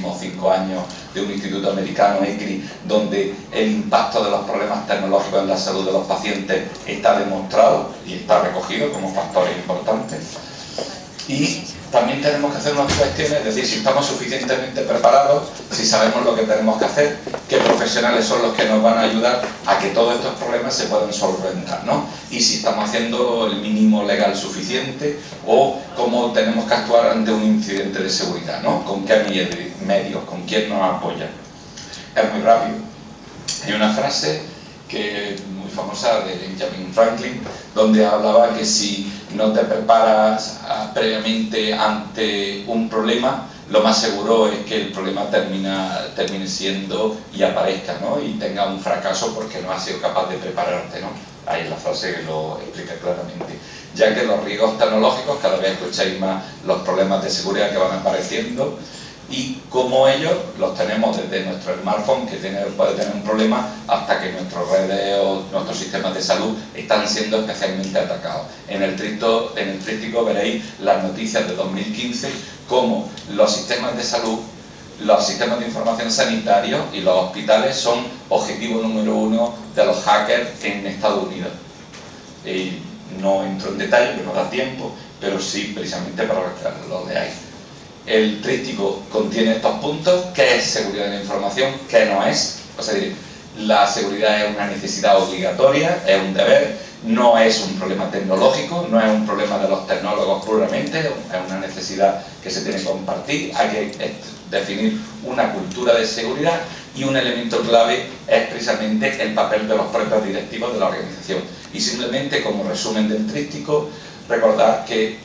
últimos 5 años de un instituto americano, ECRI, donde el impacto de los problemas tecnológicos en la salud de los pacientes está demostrado y está recogido como factores importantes. Y también tenemos que hacer unas cuestiones, es decir, si estamos suficientemente preparados, si sabemos lo que tenemos que hacer, qué profesionales son los que nos van a ayudar a que todos estos problemas se puedan solventar, ¿no? Y si estamos haciendo el mínimo legal suficiente o cómo tenemos que actuar ante un incidente de seguridad, ¿no? Con qué medios, con quién nos apoya. Es muy rápido. Hay una frase que es muy famosa de Benjamin Franklin, donde hablaba que si no te preparas previamente ante un problema, lo más seguro es que el problema termine siendo y aparezca, ¿no? Y tenga un fracaso porque no has sido capaz de prepararte, ¿no? Ahí es la frase que lo explica claramente. Ya que los riesgos tecnológicos, cada vez escucháis más los problemas de seguridad que van apareciendo, y como ellos los tenemos desde nuestro smartphone, que puede tener un problema, hasta que nuestras redes o nuestros sistemas de salud están siendo especialmente atacados. En el tríptico veréis las noticias de 2015, como los sistemas de salud, los sistemas de información sanitarios y los hospitales son objetivo número 1 de los hackers en Estados Unidos. No entro en detalle, porque no da tiempo, pero sí precisamente para que lo leáis. El tríptico contiene estos puntos: qué es seguridad de la información, qué no es. O sea, la seguridad es una necesidad obligatoria, es un deber, no es un problema tecnológico, no es un problema de los tecnólogos puramente, es una necesidad que se tiene que compartir. Hay que definir una cultura de seguridad, y un elemento clave es precisamente el papel de los propios directivos de la organización. Y simplemente, como resumen del tríptico, recordad que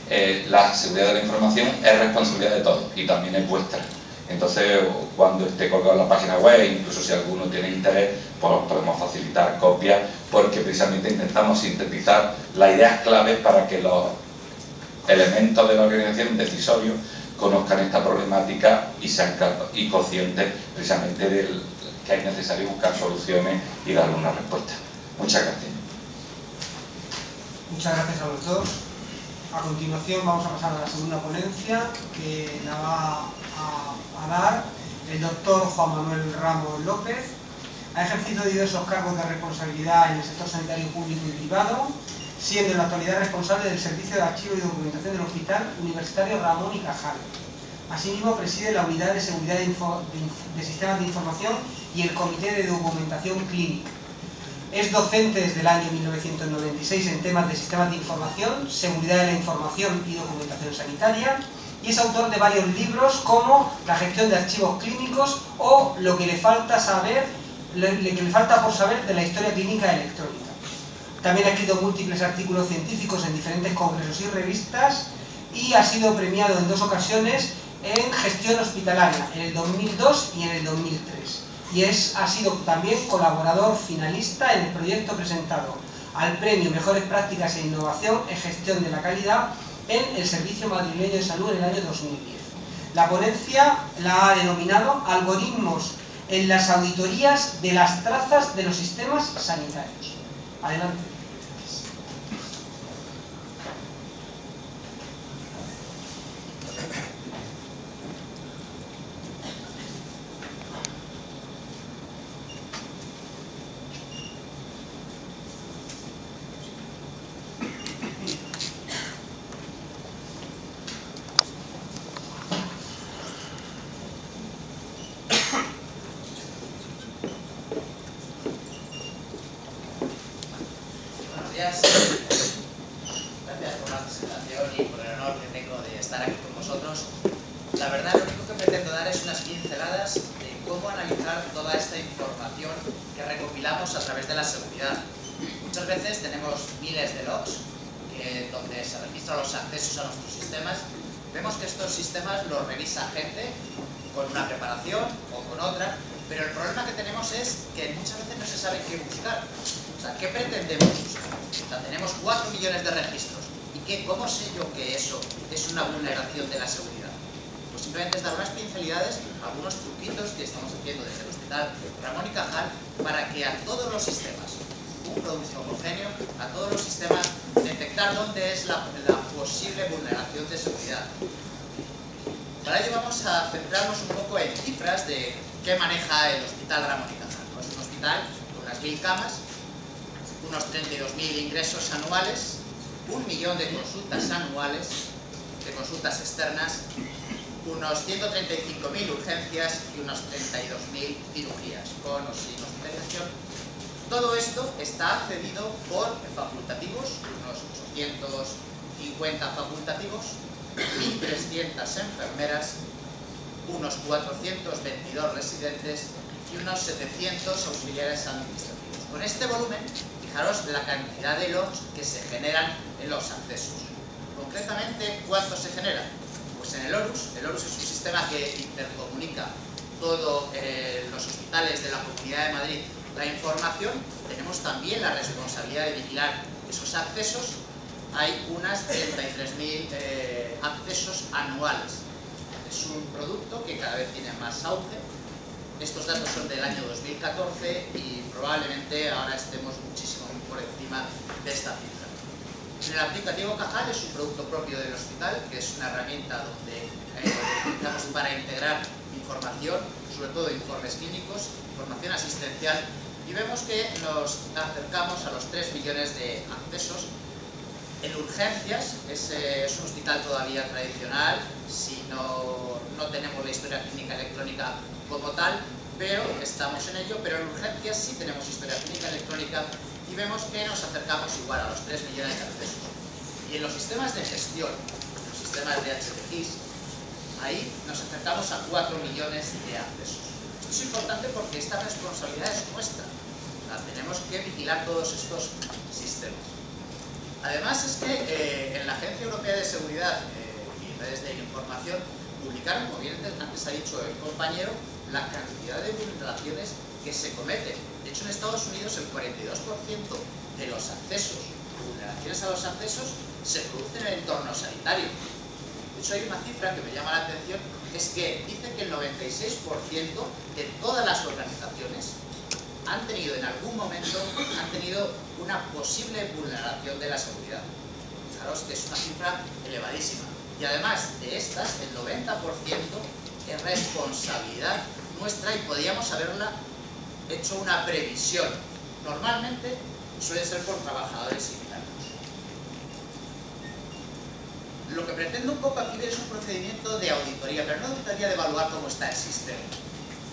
la seguridad de la información es responsabilidad de todos y también es vuestra. Entonces, cuando esté colgado en la página web, incluso si alguno tiene interés, pues podemos facilitar copias, porque precisamente intentamos sintetizar las ideas claves para que los elementos de la organización decisorios conozcan esta problemática y sean conscientes precisamente de que es necesario buscar soluciones y darle una respuesta. Muchas gracias. Muchas gracias a los dos. A continuación vamos a pasar a la segunda ponencia, que la va a dar el doctor Juan Manuel Ramos López. Ha ejercido diversos cargos de responsabilidad en el sector sanitario público y privado, siendo en la actualidad responsable del Servicio de Archivo y Documentación del Hospital Universitario Ramón y Cajal. Asimismo, preside la Unidad de Seguridad de Sistemas de Información y el Comité de Documentación Clínica. Es docente desde el año 1996 en temas de sistemas de información, seguridad de la información y documentación sanitaria, y es autor de varios libros como La gestión de archivos clínicos o Lo que le falta por saber de la historia clínica electrónica. También ha escrito múltiples artículos científicos en diferentes congresos y revistas, y ha sido premiado en 2 ocasiones en gestión hospitalaria, en el 2002 y en el 2003. Y ha sido también colaborador finalista en el proyecto presentado al Premio Mejores Prácticas e Innovación en Gestión de la Calidad en el Servicio Madrileño de Salud en el año 2010. La ponencia la ha denominado Algoritmos en las auditorías de las trazas de los sistemas sanitarios. Adelante. Gracias por la presentación y por el honor que tengo de estar aquí con vosotros. La verdad, lo único que pretendo dar es unas pinceladas de cómo analizar toda esta información que recopilamos a través de la seguridad. Muchas veces tenemos miles de logs donde se registran los accesos a nuestros sistemas. Vemos que estos sistemas los revisa gente con una preparación o con otra, pero el problema que tenemos es que muchas veces no se sabe qué buscar. O sea, ¿qué pretendemos buscar? O sea, tenemos 4 millones de registros. ¿Y cómo sé yo que eso es una vulneración de la seguridad? Pues simplemente es dar unas pincelidades, algunos truquitos que estamos haciendo desde el Hospital Ramón y Cajal para que a todos los sistemas, un producto homogéneo, a todos los sistemas, detectar dónde es la posible vulneración de seguridad. Para ello vamos a centrarnos un poco en cifras de qué maneja el Hospital Ramón y Cajal. Es un hospital con unas 1000 camas, unos 32.000 ingresos anuales, 1 millón de consultas anuales, de consultas externas, unos 135.000 urgencias y unos 32.000 cirugías, con o sin hospitalización. Todo esto está cedido por facultativos, unos 850 facultativos, 1.300 enfermeras, unos 422 residentes y unos 700 auxiliares administrativos. Con este volumen, fijaros la cantidad de logs que se generan en los accesos. Concretamente, ¿cuánto se genera? Pues en el ORUS es un sistema que intercomunica todos los hospitales de la Comunidad de Madrid la información. Tenemos también la responsabilidad de vigilar esos accesos. Hay unas 33.000 accesos anuales. Es un producto que cada vez tiene más auge. Estos datos son del año 2014 y probablemente ahora estemos muchísimo por encima de esta cifra. El aplicativo Cajal es un producto propio del hospital, que es una herramienta donde utilizamos para integrar información, sobre todo informes clínicos, información asistencial, y vemos que nos acercamos a los 3 millones de accesos. En urgencias es un hospital todavía tradicional, si no tenemos la historia clínica electrónica como tal, pero estamos en ello. Pero en urgencias sí tenemos historia clínica electrónica y vemos que nos acercamos igual a los 3 millones de accesos. Y en los sistemas de gestión, los sistemas de HTGIS, ahí nos acercamos a 4 millones de accesos. Esto es importante porque esta responsabilidad es nuestra. Tenemos que vigilar todos estos sistemas. Además es que en la Agencia Europea de Seguridad y Redes de Información publicaron, como bien antes ha dicho el compañero, la cantidad de vulneraciones que se cometen. De hecho, en Estados Unidos el 42% de los accesos, vulneraciones a los accesos, se producen en el entorno sanitario. De hecho, hay una cifra que me llama la atención, es que dice que el 96% de todas las organizaciones han tenido en algún momento una posible vulneración de la seguridad. Fijaros que es una cifra elevadísima. Y además de estas, el 90% es responsabilidad nuestra y podríamos haberla hecho una previsión. Normalmente suele ser por trabajadores internos. Lo que pretendo un poco aquí ver es un procedimiento de auditoría, pero no auditoría de evaluar cómo está el sistema,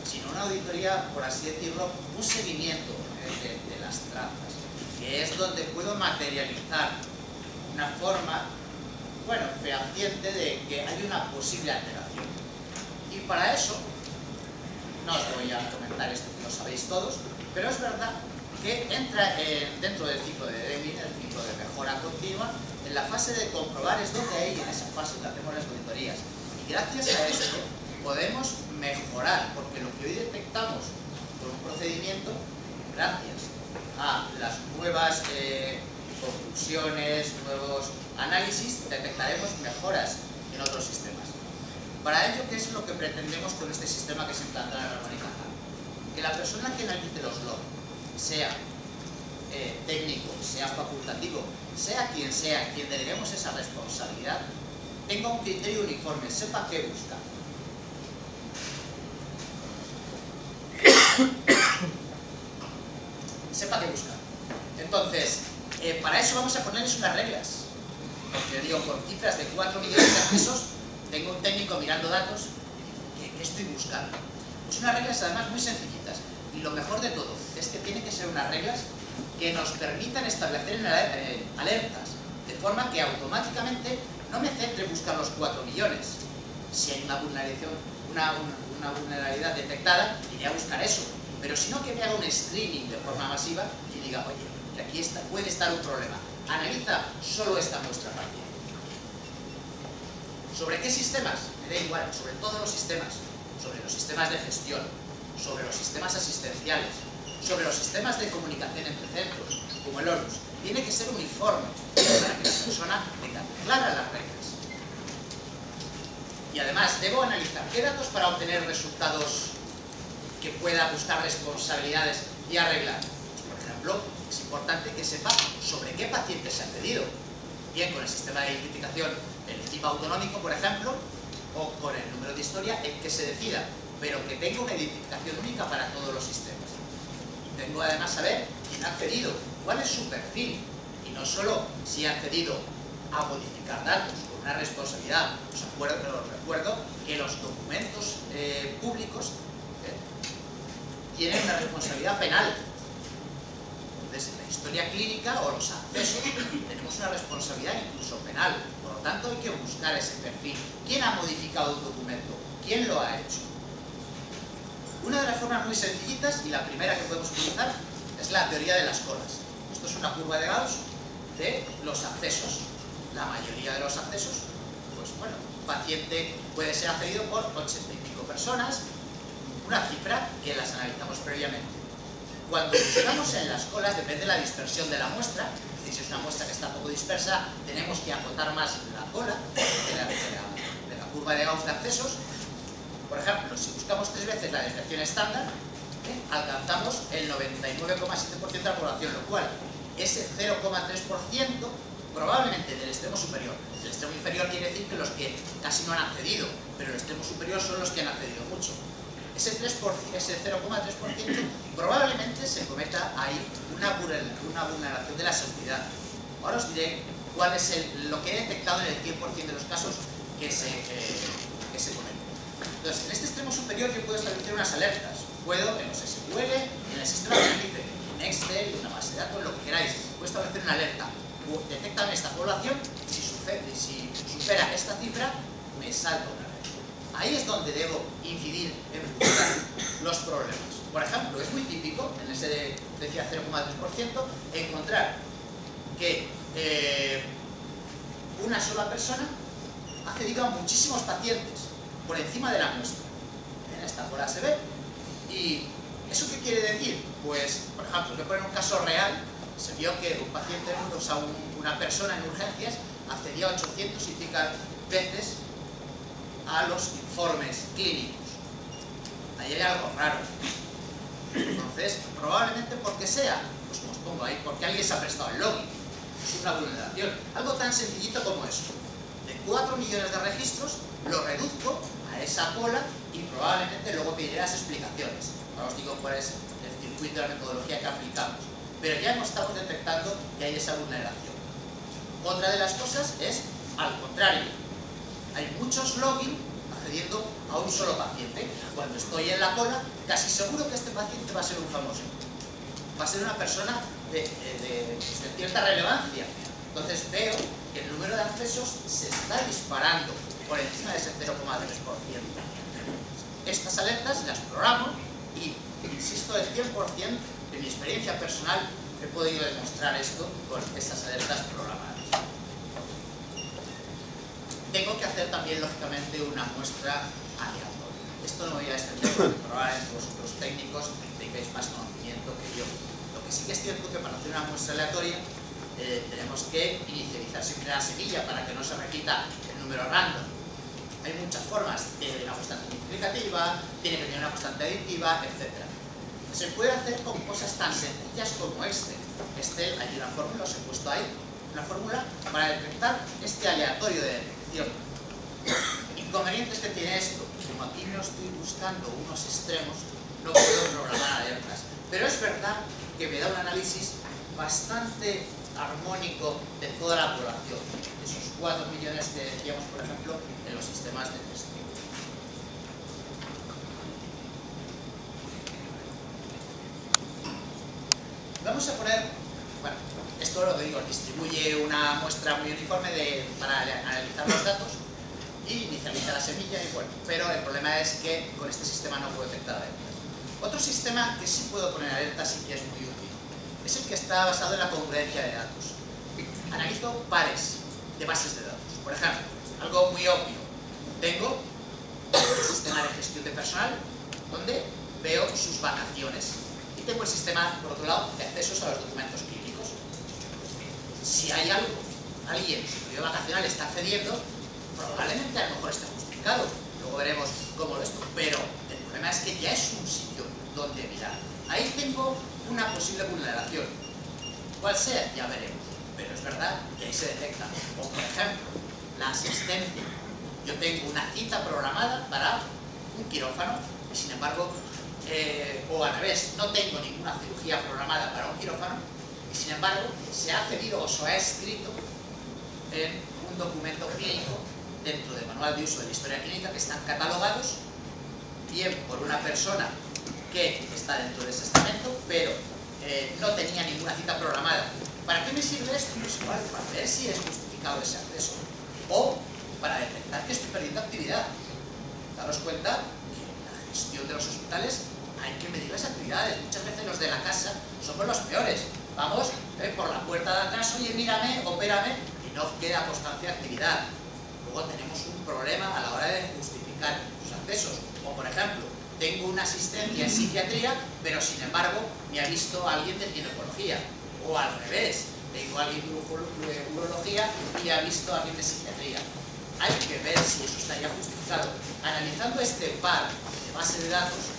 sino una auditoría, por así decirlo, un seguimiento de las trazas, que es donde puedo materializar una forma, bueno, fehaciente de que hay una posible alteración. Y para eso, no os voy a comentar esto, que lo sabéis todos, pero es verdad que entra dentro del ciclo de Deming, el ciclo de mejora continua, en la fase de comprobar es donde hay, en esa fase que hacemos las auditorías. Y gracias a esto podemos mejorar, porque lo que hoy detectamos con un procedimiento, gracias a las nuevas conclusiones, nuevos análisis, detectaremos mejoras en otros sistemas. Para ello, ¿qué es lo que pretendemos con este sistema que se implanta en la Ramón y Cajal? Que la persona que analice los logs, sea técnico, sea facultativo, sea quien deleguemos esa responsabilidad, tenga un criterio uniforme, sepa qué buscar. Sepa qué buscar. Entonces, para eso vamos a ponerles unas reglas. Porque digo, con cifras de 4 millones de accesos, tengo un técnico mirando datos, ¿qué estoy buscando? Pues unas reglas además muy sencillitas. Y lo mejor de todo es que tienen que ser unas reglas que nos permitan establecer alertas, de forma que automáticamente no me centre en buscar los 4 millones. Si hay una vulnerabilidad detectada, iré a buscar eso. Pero si no, que me haga un screening de forma masiva y diga, oye, que aquí puede estar un problema. Analiza solo esta muestra partida. ¿Sobre qué sistemas? Me da igual, sobre todos los sistemas. Sobre los sistemas de gestión, sobre los sistemas asistenciales, sobre los sistemas de comunicación entre centros, como el ORUS. Tiene que ser uniforme para que la persona tenga claras las reglas. Y además, debo analizar qué datos para obtener resultados que pueda buscar responsabilidades y arreglar. Por ejemplo, es importante que sepa sobre qué pacientes se ha pedido. Bien, con el sistema de identificación del equipo autonómico, por ejemplo, o con el número de historia, en que se decida, pero que tenga una identificación única para todos los sistemas. Tengo además saber quién ha accedido, cuál es su perfil, y no solo si ha accedido a modificar datos con una responsabilidad. Os recuerdo que los documentos públicos tienen una responsabilidad penal. Entonces, la historia clínica o los accesos tenemos una responsabilidad incluso penal. Por lo tanto, hay que buscar ese perfil. ¿Quién ha modificado un documento? ¿Quién lo ha hecho? Una de las formas muy sencillitas, y la primera que podemos utilizar, es la teoría de las colas. Esto es una curva de Gauss de los accesos. La mayoría de los accesos, pues bueno, un paciente puede ser accedido por 80 y pico personas, una cifra que las analizamos previamente. Cuando buscamos en las colas, depende de la dispersión de la muestra. Si es una muestra que está poco dispersa, tenemos que acotar más la cola de la curva de Gauss de accesos. Por ejemplo, si buscamos 3 veces la desviación estándar, alcanzamos el 99,7% de la población, lo cual ese 0,3% probablemente del extremo superior. El extremo inferior quiere decir que los que casi no han accedido, pero el extremo superior son los que han accedido mucho. Ese 0,3% probablemente se cometa ahí una vulneración de la seguridad. Ahora os diré cuál es lo que he detectado en el 100% de los casos que se cometen. Entonces, en este extremo superior yo puedo establecer unas alertas. Puedo, en los SQL, en el sistema de análisis, en Excel, en una base de datos, lo que queráis, puedo establecer una alerta. Detectan esta población, si supera esta cifra, me salta una alerta. Ahí es donde debo incidir en buscar los problemas. Por ejemplo, es muy típico, en ese decía 0,3%, encontrar que una sola persona ha accedido a muchísimos pacientes por encima de la muestra. En esta cola se ve. ¿Y eso qué quiere decir? Pues, por ejemplo, voy a poner un caso real. Se vio que un paciente, o sea, una persona en urgencias, accedía 800 y pico veces a los informes clínicos. Ahí hay algo raro. Entonces, probablemente porque sea, pues como os pongo ahí, porque alguien se ha prestado el login. Es una vulneración. Algo tan sencillito como eso. De 4 millones de registros, lo reduzco a esa cola y probablemente luego pediré las explicaciones. Ahora os digo cuál es el circuito de la metodología que aplicamos. Pero ya estamos detectando que hay esa vulneración. Otra de las cosas es, al contrario, hay muchos login accediendo a un solo paciente. Cuando estoy en la cola, casi seguro que este paciente va a ser un famoso. Va a ser una persona de cierta relevancia. Entonces veo que el número de accesos se está disparando por encima de ese 0,3%. Estas alertas las programo y, insisto, el 100% de mi experiencia personal he podido demostrar esto con estas alertas programadas. Tengo que hacer también, lógicamente, una muestra aleatoria. Esto no voy a extender porque probablemente vosotros técnicos tengáis más conocimiento que yo. Lo que sí que es cierto que para hacer una muestra aleatoria tenemos que inicializar siempre la semilla para que no se repita el número random. Hay muchas formas, tiene una constante multiplicativa, tiene que tener una constante aditiva, etc. Se puede hacer con cosas tan sencillas como Excel. Excel, hay una fórmula, os he puesto ahí, una fórmula para detectar este aleatorio de detección. Inconvenientes que tiene esto, como aquí no estoy buscando unos extremos, no puedo programar alertas. Pero es verdad que me da un análisis bastante armónico de toda la población, esos 4 millones que decíamos, por ejemplo, en los sistemas de gestión. Vamos a poner, bueno, esto lo que digo, distribuye una muestra muy uniforme para analizar los datos y inicializa la semilla, y bueno, pero el problema es que con este sistema no puedo detectar alertas. Otro sistema que sí puedo poner alertas y que es muy útil es el que está basado en la congruencia de datos. Analizo pares de bases de datos. Por ejemplo, algo muy obvio. Tengo el sistema de gestión de personal donde veo sus vacaciones y tengo el sistema, por otro lado, de accesos a los documentos clínicos. Si hay alguien su periodo vacacional está accediendo, probablemente a lo mejor esté justificado. Luego veremos cómo lo esto. Pero el problema es que ya es un sitio donde mirar. Ahí tengo una posible vulneración. ¿Cuál sea? Ya veremos. Pero es verdad que ahí se detecta. O, por ejemplo, la asistencia. yo tengo una cita programada para un quirófano y sin embargo, o al revés, no tengo ninguna cirugía programada para un quirófano y sin embargo se ha cedido o se ha escrito en un documento clínico dentro del manual de uso de la historia clínica que están catalogados bien por una persona que está dentro de ese estamento, pero no tenía ninguna cita programada. ¿Para qué me sirve esto? Pues igual, para ver si es justificado ese acceso o para detectar que estoy perdiendo actividad. Daros cuenta que en la gestión de los hospitales hay que medir las actividades. Muchas veces los de la casa somos los peores. Vamos por la puerta de atrás, oye, mírame, opérame, y no queda constancia de actividad. Luego tenemos un problema a la hora de justificar los accesos. O, por ejemplo, tengo una asistencia en psiquiatría, pero sin embargo me ha visto alguien de ginecología. O al revés, tengo a alguien de urología y ha visto a alguien de psiquiatría. Hay que ver si eso estaría justificado. Analizando este par de base de datos,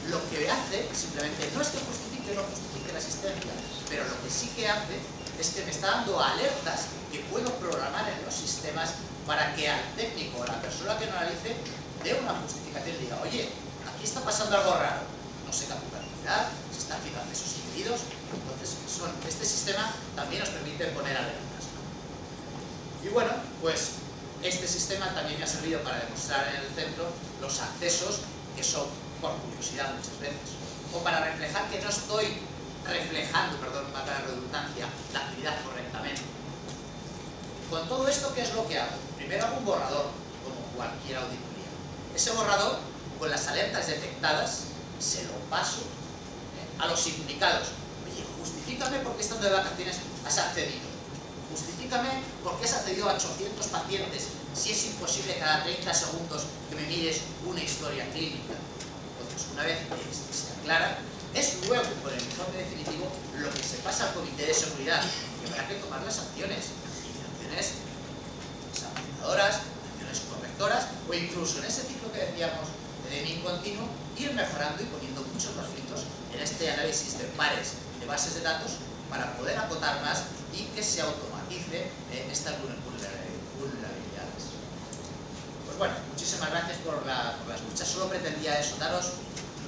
lo que hace simplemente no es que justifique o no justifique la asistencia, pero lo que sí que hace es que me está dando alertas que puedo programar en los sistemas para que al técnico o a la persona que lo analice dé una justificación y diga, oye, aquí está pasando algo raro, no se captura actividad, se están haciendo accesos indebidos. Entonces, este sistema también nos permite poner alertas, ¿no? Y bueno, pues este sistema también me ha servido para demostrar en el centro los accesos que son por curiosidad muchas veces, o para reflejar que no estoy reflejando, perdón, para la redundancia, la actividad correctamente. Con todo esto, ¿qué es lo que hago? Primero hago un borrador, como cualquier auditoría. Ese borrador, con las alertas detectadas, se lo paso a los implicados. Oye, justifícame por qué estando de vacaciones has accedido. Justifícame por qué has accedido a 800 pacientes si es imposible cada 30 segundos que me mires una historia clínica. Entonces, una vez que se aclara, es luego, con el informe definitivo, lo que se pasa al Comité de Seguridad, que habrá que tomar las acciones. Acciones sancionadoras, acciones correctoras, o incluso en ese ciclo que decíamos de DNI continuo, ir mejorando y poniendo muchos más filtros en este análisis de pares de bases de datos para poder acotar más y que se automatice estas vulnerabilidades. Pues bueno, muchísimas gracias por la escucha. Solo pretendía eso, daros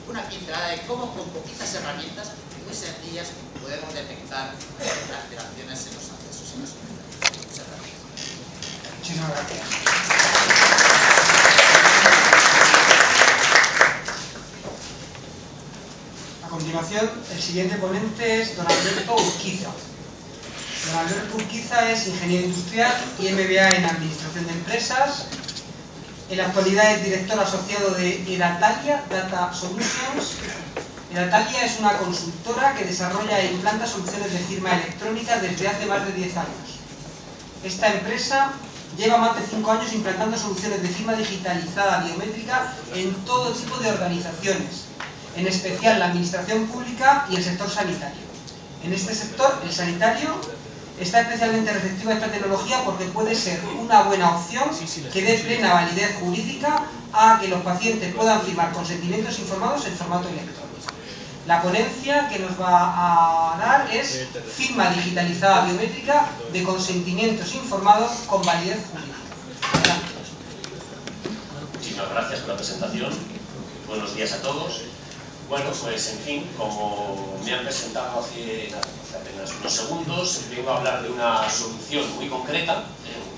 una pincelada de cómo con poquitas herramientas muy sencillas podemos detectar alteraciones en los accesos y los inventarios. Muchas gracias. Muchísimas gracias. A continuación, el siguiente ponente es don Alberto Urquiza. Don Alberto Urquiza es ingeniero industrial y MBA en Administración de Empresas. En la actualidad es director asociado de Edatalia Data Solutions. Edatalia es una consultora que desarrolla e implanta soluciones de firma electrónica desde hace más de 10 años. Esta empresa lleva más de 5 años implantando soluciones de firma digitalizada biométrica en todo tipo de organizaciones, en especial la administración pública y el sector sanitario. En este sector, el sanitario, está especialmente receptiva a esta tecnología porque puede ser una buena opción que dé plena validez jurídica a que los pacientes puedan firmar consentimientos informados en formato electrónico. La ponencia que nos va a dar es firma digitalizada biométrica de consentimientos informados con validez jurídica. Muchísimas gracias por la presentación. Buenos días a todos. Bueno, pues en fin, como me han presentado hace apenas unos segundos, vengo a hablar de una solución muy concreta,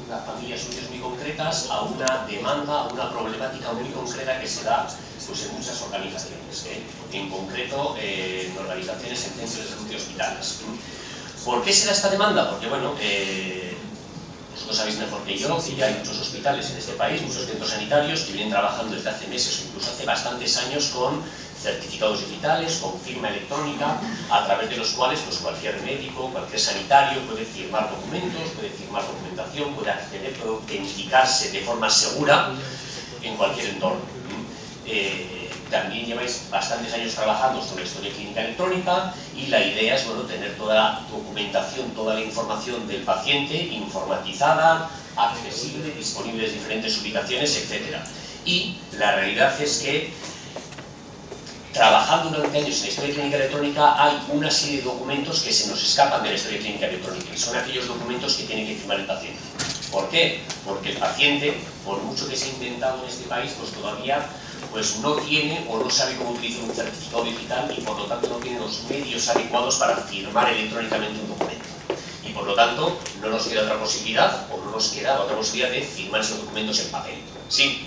una familia de soluciones muy concretas a una demanda, a una problemática muy concreta que se da pues, en muchas organizaciones, en concreto en organizaciones en centros de salud y hospitales. ¿Por qué se da esta demanda? Porque bueno, vosotros sabéis mejor que yo que ya hay muchos hospitales en este país, muchos centros sanitarios que vienen trabajando desde hace meses o incluso hace bastantes años con certificados digitales, con firma electrónica, a través de los cuales pues, cualquier médico, cualquier sanitario puede firmar documentos, puede firmar documentación, puede acceder, puede autenticarse de forma segura en cualquier entorno. También lleváis bastantes años trabajando sobre la historia clínica electrónica y la idea es bueno, tener toda la documentación, toda la información del paciente informatizada, accesible, disponible en diferentes ubicaciones, etc. Y la realidad es que trabajando durante años en la historia clínica electrónica hay una serie de documentos que se nos escapan de la historia clínica electrónica y son aquellos documentos que tiene que firmar el paciente. ¿Por qué? Porque el paciente, por mucho que se ha intentado en este país, pues todavía no tiene o no sabe cómo utilizar un certificado digital y por lo tanto no tiene los medios adecuados para firmar electrónicamente un documento. Y por lo tanto no nos queda otra posibilidad, o no nos queda otra posibilidad de firmar esos documentos en papel. ¿Sí?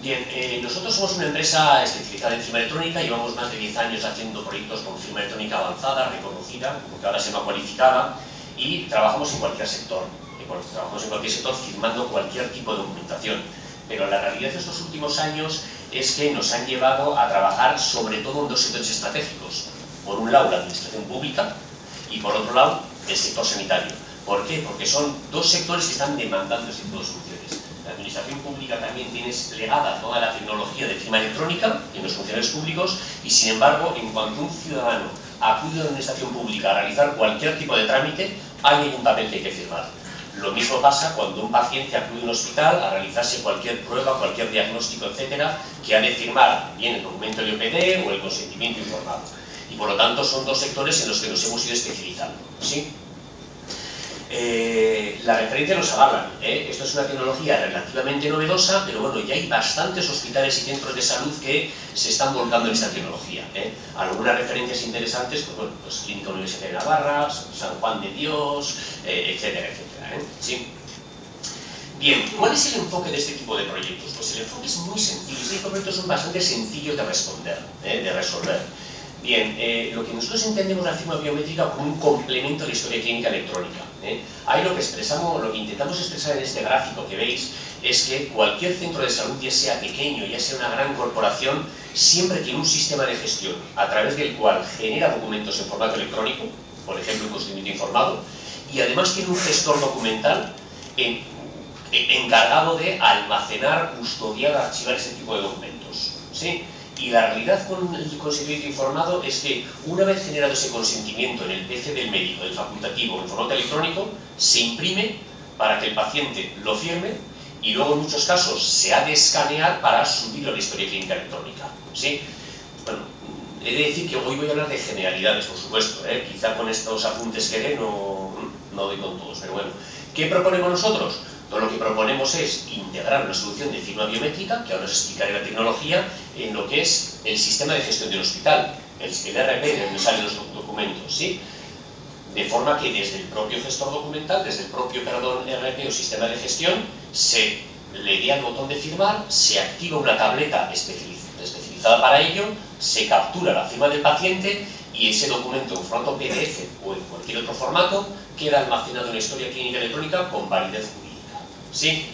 Bien, nosotros somos una empresa especializada en firma electrónica, llevamos más de 10 años haciendo proyectos con firma electrónica avanzada, reconocida, porque ahora se llama cualificada, y trabajamos en cualquier sector. Trabajamos en cualquier sector firmando cualquier tipo de documentación. Pero la realidad de estos últimos años es que nos han llevado a trabajar sobre todo en dos sectores estratégicos. Por un lado, la administración pública y por otro lado, el sector sanitario. ¿Por qué? Porque son dos sectores que están demandando este tipo de soluciones. La administración pública también tiene desplegada toda la tecnología de firma electrónica en los funcionarios públicos y, sin embargo, en cuanto un ciudadano acude a la administración pública a realizar cualquier tipo de trámite, hay un papel que hay que firmar. Lo mismo pasa cuando un paciente acude a un hospital a realizarse cualquier prueba, cualquier diagnóstico, etcétera, que ha de firmar bien el documento de OPD o el consentimiento informado. Y por lo tanto son dos sectores en los que nos hemos ido especializando. ¿Sí? La referencia nos avalan. Esto es una tecnología relativamente novedosa, pero bueno, ya hay bastantes hospitales y centros de salud que se están volcando en esta tecnología. Algunas referencias interesantes, pues bueno, pues Clínica Universitaria de Navarra, San Juan de Dios, etcétera, etcétera. ¿Sí? Bien, ¿cuál es el enfoque de este tipo de proyectos? Pues el enfoque es muy sencillo, estos proyectos son bastante sencillos de responder, de resolver. Bien, lo que nosotros entendemos la firma biométrica como un complemento a la historia clínica electrónica. Ahí lo que intentamos expresar en este gráfico que veis es que cualquier centro de salud, ya sea pequeño, ya sea una gran corporación, siempre tiene un sistema de gestión a través del cual genera documentos en formato electrónico, por ejemplo, un consentimiento informado, y además tiene un gestor documental encargado de almacenar, custodiar, archivar ese tipo de documentos. ¿Sí? Y la realidad con el consentimiento informado es que una vez generado ese consentimiento en el PC del médico, del facultativo, en formato electrónico, se imprime para que el paciente lo firme y luego en muchos casos se ha de escanear para subirlo a la historia clínica electrónica. ¿Sí? Bueno, he de decir que hoy voy a hablar de generalidades, por supuesto, quizá con estos apuntes que dé no doy con todos, pero bueno. ¿Qué proponemos nosotros? Todo lo que proponemos es integrar una solución de firma biométrica, que ahora os explicaré la tecnología, en lo que es el sistema de gestión del hospital, el RP, de donde salen los documentos, ¿sí? De forma que desde el propio gestor documental, desde el propio, RP o sistema de gestión, se le dé al botón de firmar, se activa una tableta especializada para ello, se captura la firma del paciente y ese documento en formato PDF o en cualquier otro formato queda almacenado en la historia clínica electrónica con validez jurídica. ¿Sí?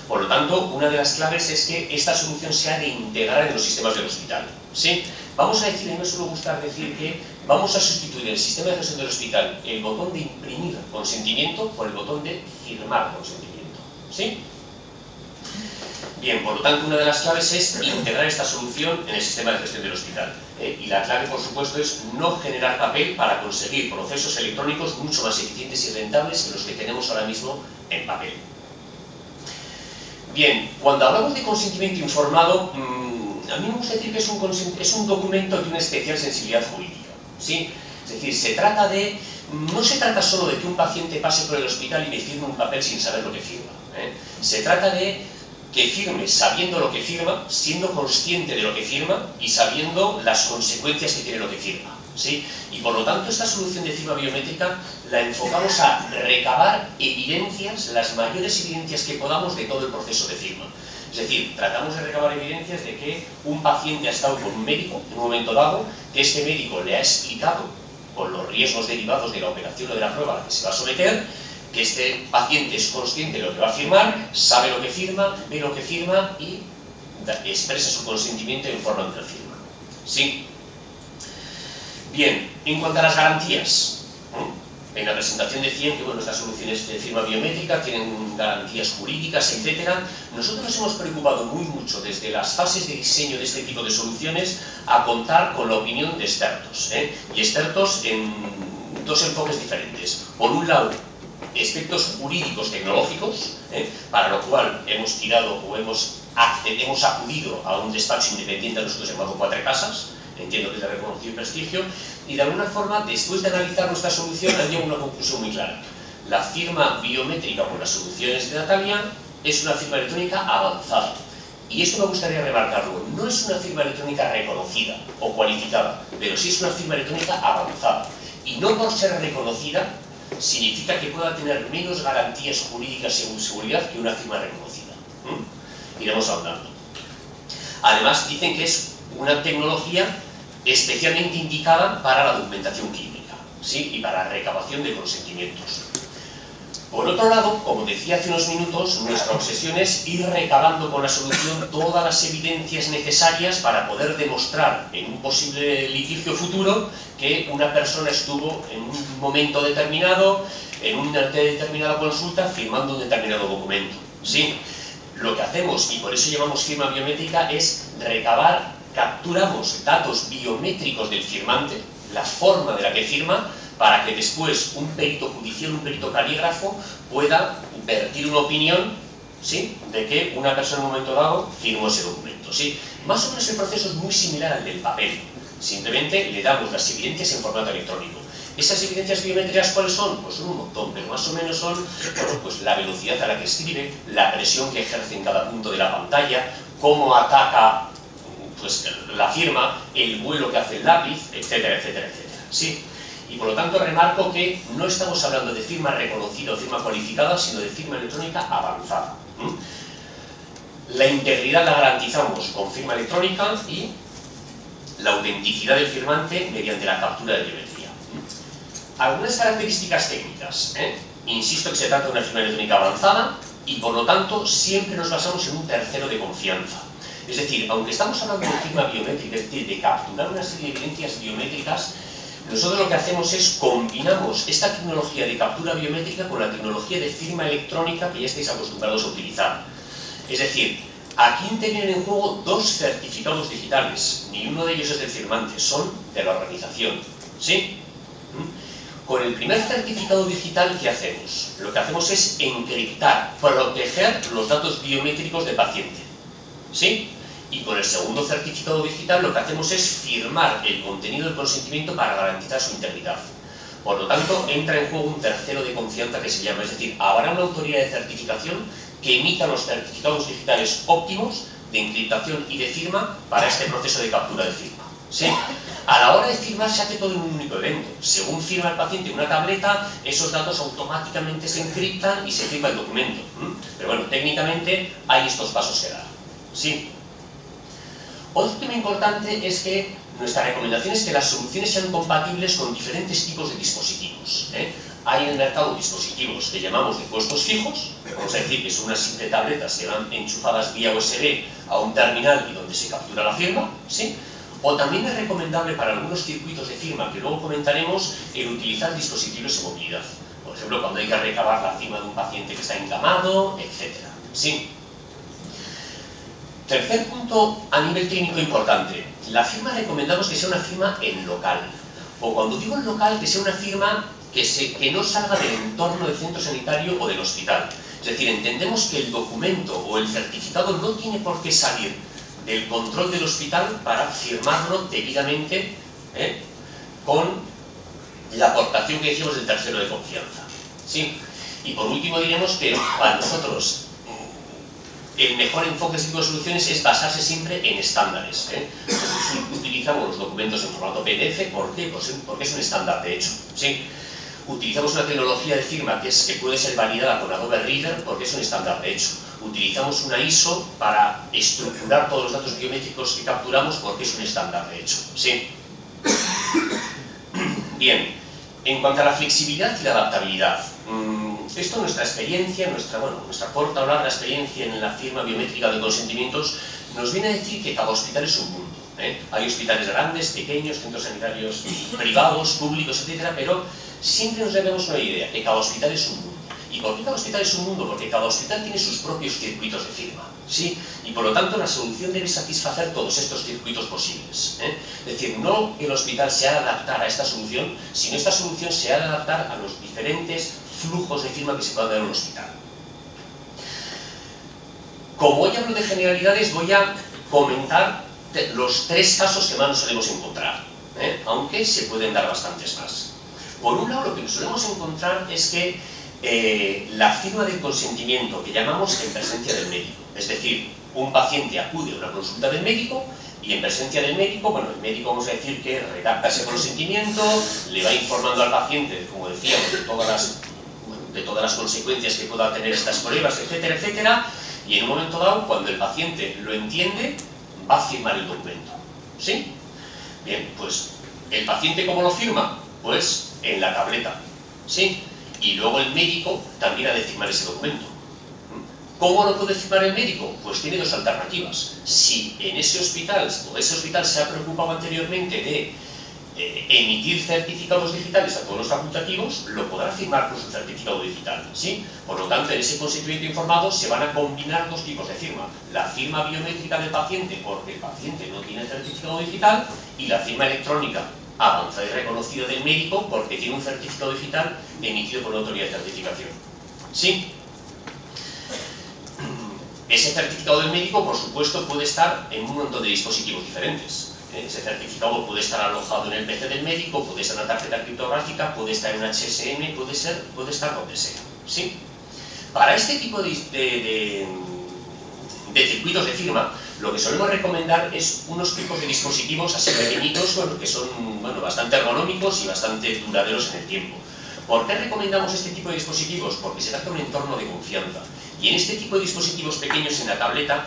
Por lo tanto, una de las claves es que esta solución se ha de integrar en los sistemas del hospital. ¿Sí? Vamos a decir, y me suele gustar decir que vamos a sustituir en el sistema de gestión del hospital el botón de imprimir consentimiento por el botón de firmar consentimiento. ¿Sí? Bien, por lo tanto, una de las claves es integrar esta solución en el sistema de gestión del hospital. Y la clave, por supuesto, es no generar papel para conseguir procesos electrónicos mucho más eficientes y rentables que los que tenemos ahora mismo en papel. Bien, cuando hablamos de consentimiento informado, a mí me gusta decir que es un documento de una especial sensibilidad jurídica. ¿Sí? Es decir, no se trata solo de que un paciente pase por el hospital y me firme un papel sin saber lo que firma. Se trata de que firme sabiendo lo que firma, siendo consciente de lo que firma y sabiendo las consecuencias que tiene lo que firma. ¿Sí? Y por lo tanto esta solución de firma biométrica la enfocamos a recabar evidencias, las mayores evidencias que podamos de todo el proceso de firma. Es decir, tratamos de recabar evidencias de que un paciente ha estado con un médico en un momento dado, que este médico le ha explicado con los riesgos derivados de la operación o de la prueba a la que se va a someter, que este paciente es consciente de lo que va a firmar, sabe lo que firma, ve lo que firma y expresa su consentimiento en forma de firma. ¿Sí? Bien, en cuanto a las garantías, en la presentación decían que bueno, estas soluciones de firma biométrica tienen garantías jurídicas, etc. Nosotros nos hemos preocupado muy mucho desde las fases de diseño de este tipo de soluciones a contar con la opinión de expertos, y expertos en dos enfoques diferentes. Por un lado, aspectos jurídicos tecnológicos, para lo cual hemos tirado o hemos acudido a un despacho independiente, nosotros llamado Cuatro Casas, entiendo que es de reconocido prestigio, y de alguna forma, después de analizar nuestra solución, han llegado a una conclusión muy clara. la firma biométrica con las soluciones de Natalia es una firma electrónica avanzada. Y esto me gustaría remarcarlo, no es una firma electrónica reconocida o cualificada, pero sí es una firma electrónica avanzada. Y no por ser reconocida significa que pueda tener menos garantías jurídicas y seguridad que una firma reconocida. Iremos ahondando. Además, dicen que es una tecnología especialmente indicada para la documentación clínica, ¿sí? Y para la recabación de consentimientos. Por otro lado, como decía hace unos minutos, nuestra obsesión es ir recabando con la solución todas las evidencias necesarias para poder demostrar en un posible litigio futuro que una persona estuvo en un momento determinado, en una determinada consulta, firmando un determinado documento, ¿sí? Lo que hacemos, y por eso llamamos firma biométrica, es recabar, capturamos datos biométricos del firmante, la forma de la que firma, para que después un perito judicial, un perito calígrafo, pueda vertir una opinión, ¿sí?, de que una persona en un momento dado firmó ese documento, ¿sí? Más o menos el proceso es muy similar al del papel, simplemente le damos las evidencias en formato electrónico. ¿Esas evidencias biométricas cuáles son? Pues son un montón, pero más o menos son, bueno, pues la velocidad a la que escribe, la presión que ejerce en cada punto de la pantalla, cómo ataca pues, la firma, el vuelo que hace el lápiz, etcétera, etcétera, etcétera, ¿sí? Y por lo tanto remarco que no estamos hablando de firma reconocida o firma cualificada, sino de firma electrónica avanzada. La integridad la garantizamos con firma electrónica y la autenticidad del firmante mediante la captura de biometría. Algunas características técnicas. Insisto que se trata de una firma electrónica avanzada y por lo tanto siempre nos basamos en un tercero de confianza. Es decir, aunque estamos hablando de firma biométrica, es decir, de capturar una serie de evidencias biométricas, nosotros lo que hacemos es combinamos esta tecnología de captura biométrica con la tecnología de firma electrónica que ya estáis acostumbrados a utilizar. Es decir, aquí intervienen en juego dos certificados digitales, ni uno de ellos es del firmante, son de la organización, ¿sí? Con el primer certificado digital, ¿qué hacemos? Lo que hacemos es encriptar, proteger los datos biométricos del paciente, ¿sí? Y con el segundo certificado digital lo que hacemos es firmar el contenido del consentimiento para garantizar su integridad. Por lo tanto, entra en juego un tercero de confianza que se llama, es decir, habrá una autoridad de certificación que emita los certificados digitales óptimos de encriptación y de firma para este proceso de captura de firma, ¿sí? A la hora de firmar se hace todo en un único evento. Según firma el paciente en una tableta, esos datos automáticamente se encriptan y se firma el documento. Pero bueno, técnicamente hay estos pasos que dar, ¿sí? Otro tema importante es que nuestra recomendación es que las soluciones sean compatibles con diferentes tipos de dispositivos. Hay en el mercado dispositivos que llamamos de puestos fijos, vamos a decir que son unas simples tabletas que van enchufadas vía USB a un terminal y donde se captura la firma, ¿sí? O también es recomendable para algunos circuitos de firma, que luego comentaremos, el utilizar dispositivos de movilidad. Por ejemplo, cuando hay que recabar la firma de un paciente que está encamado, etc. ¿Sí? Tercer punto a nivel técnico importante. La firma recomendamos que sea una firma en local. O cuando digo en local, que sea una firma que no salga del entorno del centro sanitario o del hospital. Es decir, entendemos que el documento o el certificado no tiene por qué salir del control del hospital para firmarlo debidamente con la aportación que decíamos del tercero de confianza, ¿sí? Y por último diremos que para nosotros el mejor enfoque de este tipo de soluciones es basarse siempre en estándares. Nosotros utilizamos los documentos en formato PDF, ¿por qué? Porque es un estándar de hecho, ¿sí? Utilizamos una tecnología de firma que puede ser validada con Adobe Reader porque es un estándar de hecho. Utilizamos una ISO para estructurar todos los datos biométricos que capturamos porque es un estándar de hecho, ¿sí? Bien, en cuanto a la flexibilidad y la adaptabilidad, esto nuestra experiencia, nuestra corta o larga experiencia en la firma biométrica de consentimientos nos viene a decir que cada hospital es un mundo. Hay hospitales grandes, pequeños, centros sanitarios privados, públicos, etcétera, pero siempre nos debemos una idea, que cada hospital es un mundo. ¿Y por qué cada hospital es un mundo? Porque cada hospital tiene sus propios circuitos de firma, ¿sí? Y por lo tanto la solución debe satisfacer todos estos circuitos posibles. Es decir, no el hospital se ha de adaptar a esta solución, sino esta solución se ha de adaptar a los diferentes flujos de firma que se puedan dar en un hospital. Como hoy hablo de generalidades, voy a comentar los tres casos que más nos solemos encontrar, aunque se pueden dar bastantes más. Por un lado, lo que nos solemos encontrar es que la firma del consentimiento que llamamos en presencia del médico. Es decir, un paciente acude a una consulta del médico y en presencia del médico, bueno, el médico vamos a decir que redacta ese consentimiento, le va informando al paciente, como decíamos, de todas las consecuencias que pueda tener estas pruebas, etcétera, etcétera, y en un momento dado, cuando el paciente lo entiende, va a firmar el documento. ¿Sí? Bien, pues, ¿el paciente cómo lo firma? Pues en la tableta. ¿Sí? Y luego el médico también ha de firmar ese documento. ¿Cómo lo puede firmar el médico? Pues tiene dos alternativas. Si en ese hospital, o ese hospital se ha preocupado anteriormente de emitir certificados digitales a todos los facultativos, lo podrá firmar con su certificado digital, ¿sí? Por lo tanto, en ese consentimiento informado se van a combinar dos tipos de firma. La firma biométrica del paciente, porque el paciente no tiene certificado digital, y la firma electrónica avanzada y reconocida del médico, porque tiene un certificado digital emitido por una autoridad de certificación. ¿Sí? Ese certificado del médico, por supuesto, puede estar en un montón de dispositivos diferentes. Ese certificado puede estar alojado en el PC del médico, puede ser una tarjeta criptográfica, puede estar en HSM, puede estar donde sea. ¿Sí? Para este tipo de circuitos de firma, lo que solemos recomendar es unos tipos de dispositivos así pequeñitos, bueno, que son bastante ergonómicos y bastante duraderos en el tiempo. ¿Por qué recomendamos este tipo de dispositivos? Porque se trata de un entorno de confianza. Y en este tipo de dispositivos pequeños en la tableta,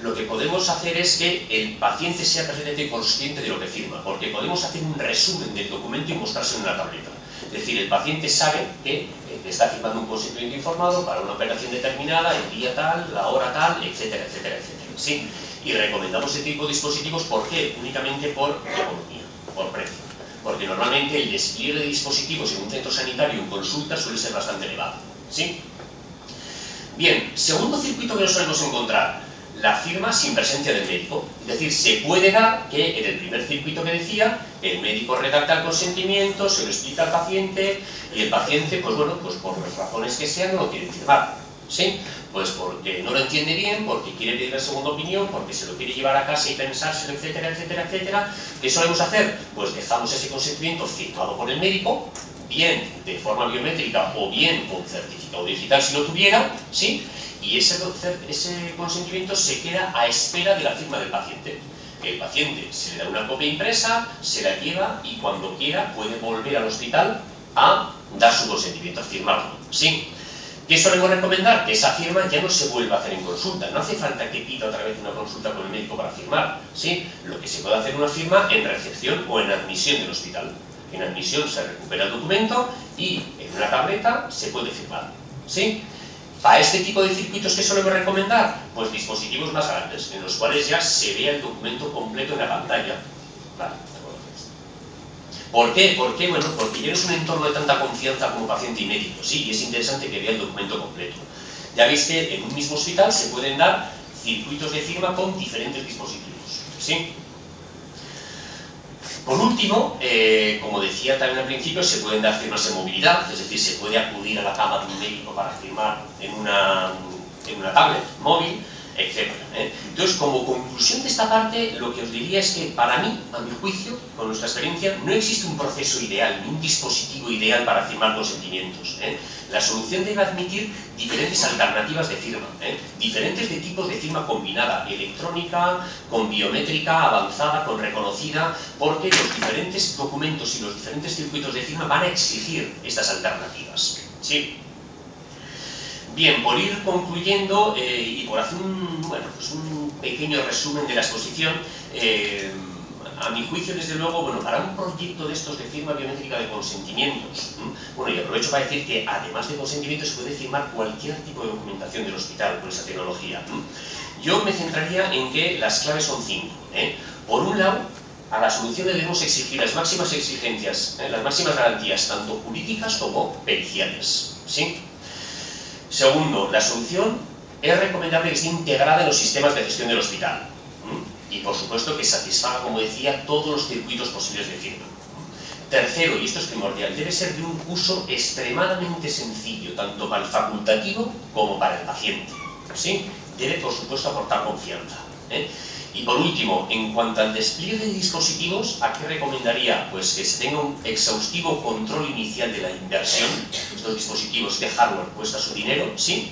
lo que podemos hacer es que el paciente sea perfectamente consciente de lo que firma, porque podemos hacer un resumen del documento y mostrárselo en la tableta. Es decir, el paciente sabe que está firmando un consentimiento informado para una operación determinada, el día tal, la hora tal, etcétera, etcétera, etcétera. ¿Sí? Y recomendamos este tipo de dispositivos, ¿por qué? Únicamente por economía, por precio. Porque normalmente el despliegue de dispositivos en un centro sanitario en consulta suele ser bastante elevado. ¿Sí? Bien, segundo circuito que nos solemos encontrar, la firma sin presencia del médico. Es decir, se puede dar que en el primer circuito que decía, el médico redacta el consentimiento, se lo explica al paciente y el paciente, pues bueno, pues por las razones que sean no lo quiere firmar. ¿Sí? Pues porque no lo entiende bien, porque quiere pedir la segunda opinión, porque se lo quiere llevar a casa y pensárselo, etcétera, etcétera, etcétera. ¿Qué solemos hacer? Pues dejamos ese consentimiento firmado por el médico, bien de forma biométrica o bien con certificado digital si lo tuviera, ¿sí? Y ese consentimiento se queda a espera de la firma del paciente. El paciente se le da una copia impresa, se la lleva y cuando quiera puede volver al hospital a dar su consentimiento, a firmarlo, ¿sí? ¿Qué solemos recomendar? Que esa firma ya no se vuelva a hacer en consulta. No hace falta que pida otra vez una consulta con el médico para firmar, ¿sí? Lo que se puede hacer una firma en recepción o en admisión del hospital. En admisión se recupera el documento y en una tableta se puede firmar, ¿sí? Para este tipo de circuitos, ¿qué solemos recomendar? Pues dispositivos más grandes, en los cuales ya se vea el documento completo en la pantalla. Vale. ¿Por qué? ¿Por qué? Bueno, porque ya no es un entorno de tanta confianza como paciente y médico, sí, y es interesante que vea el documento completo. Ya veis que en un mismo hospital se pueden dar circuitos de firma con diferentes dispositivos, ¿sí? Por último, como decía también al principio, se pueden dar firmas en movilidad, es decir, se puede acudir a la cama de un médico para firmar en una tablet móvil, etc. Entonces, como conclusión de esta parte, lo que os diría es que para mí, a mi juicio, con nuestra experiencia, no existe un proceso ideal, ni un dispositivo ideal para firmar consentimientos. La solución debe admitir diferentes alternativas de firma, diferentes de tipos de firma combinada, electrónica, con biométrica, avanzada, con reconocida, porque los diferentes documentos y los diferentes circuitos de firma van a exigir estas alternativas. ¿Sí? Bien, por ir concluyendo y por hacer un pequeño resumen de la exposición, a mi juicio, desde luego, para un proyecto de estos de firma biométrica de consentimientos, y aprovecho para decir que además de consentimientos se puede firmar cualquier tipo de documentación del hospital con esa tecnología. Yo me centraría en que las claves son 5. Por un lado, a la solución le debemos exigir las máximas exigencias, las máximas garantías, tanto jurídicas como periciales, ¿sí? Segundo, la solución es recomendable que esté integrada en los sistemas de gestión del hospital. Y por supuesto que satisfaga, como decía, todos los circuitos posibles de firma. Tercero, y esto es primordial, debe ser de un uso extremadamente sencillo, tanto para el facultativo como para el paciente. ¿Sí? Debe, por supuesto, aportar confianza. Y por último, en cuanto al despliegue de dispositivos, ¿a qué recomendaría? Pues que se tenga un exhaustivo control inicial de la inversión. Estos dispositivos de hardware cuesta su dinero, ¿sí?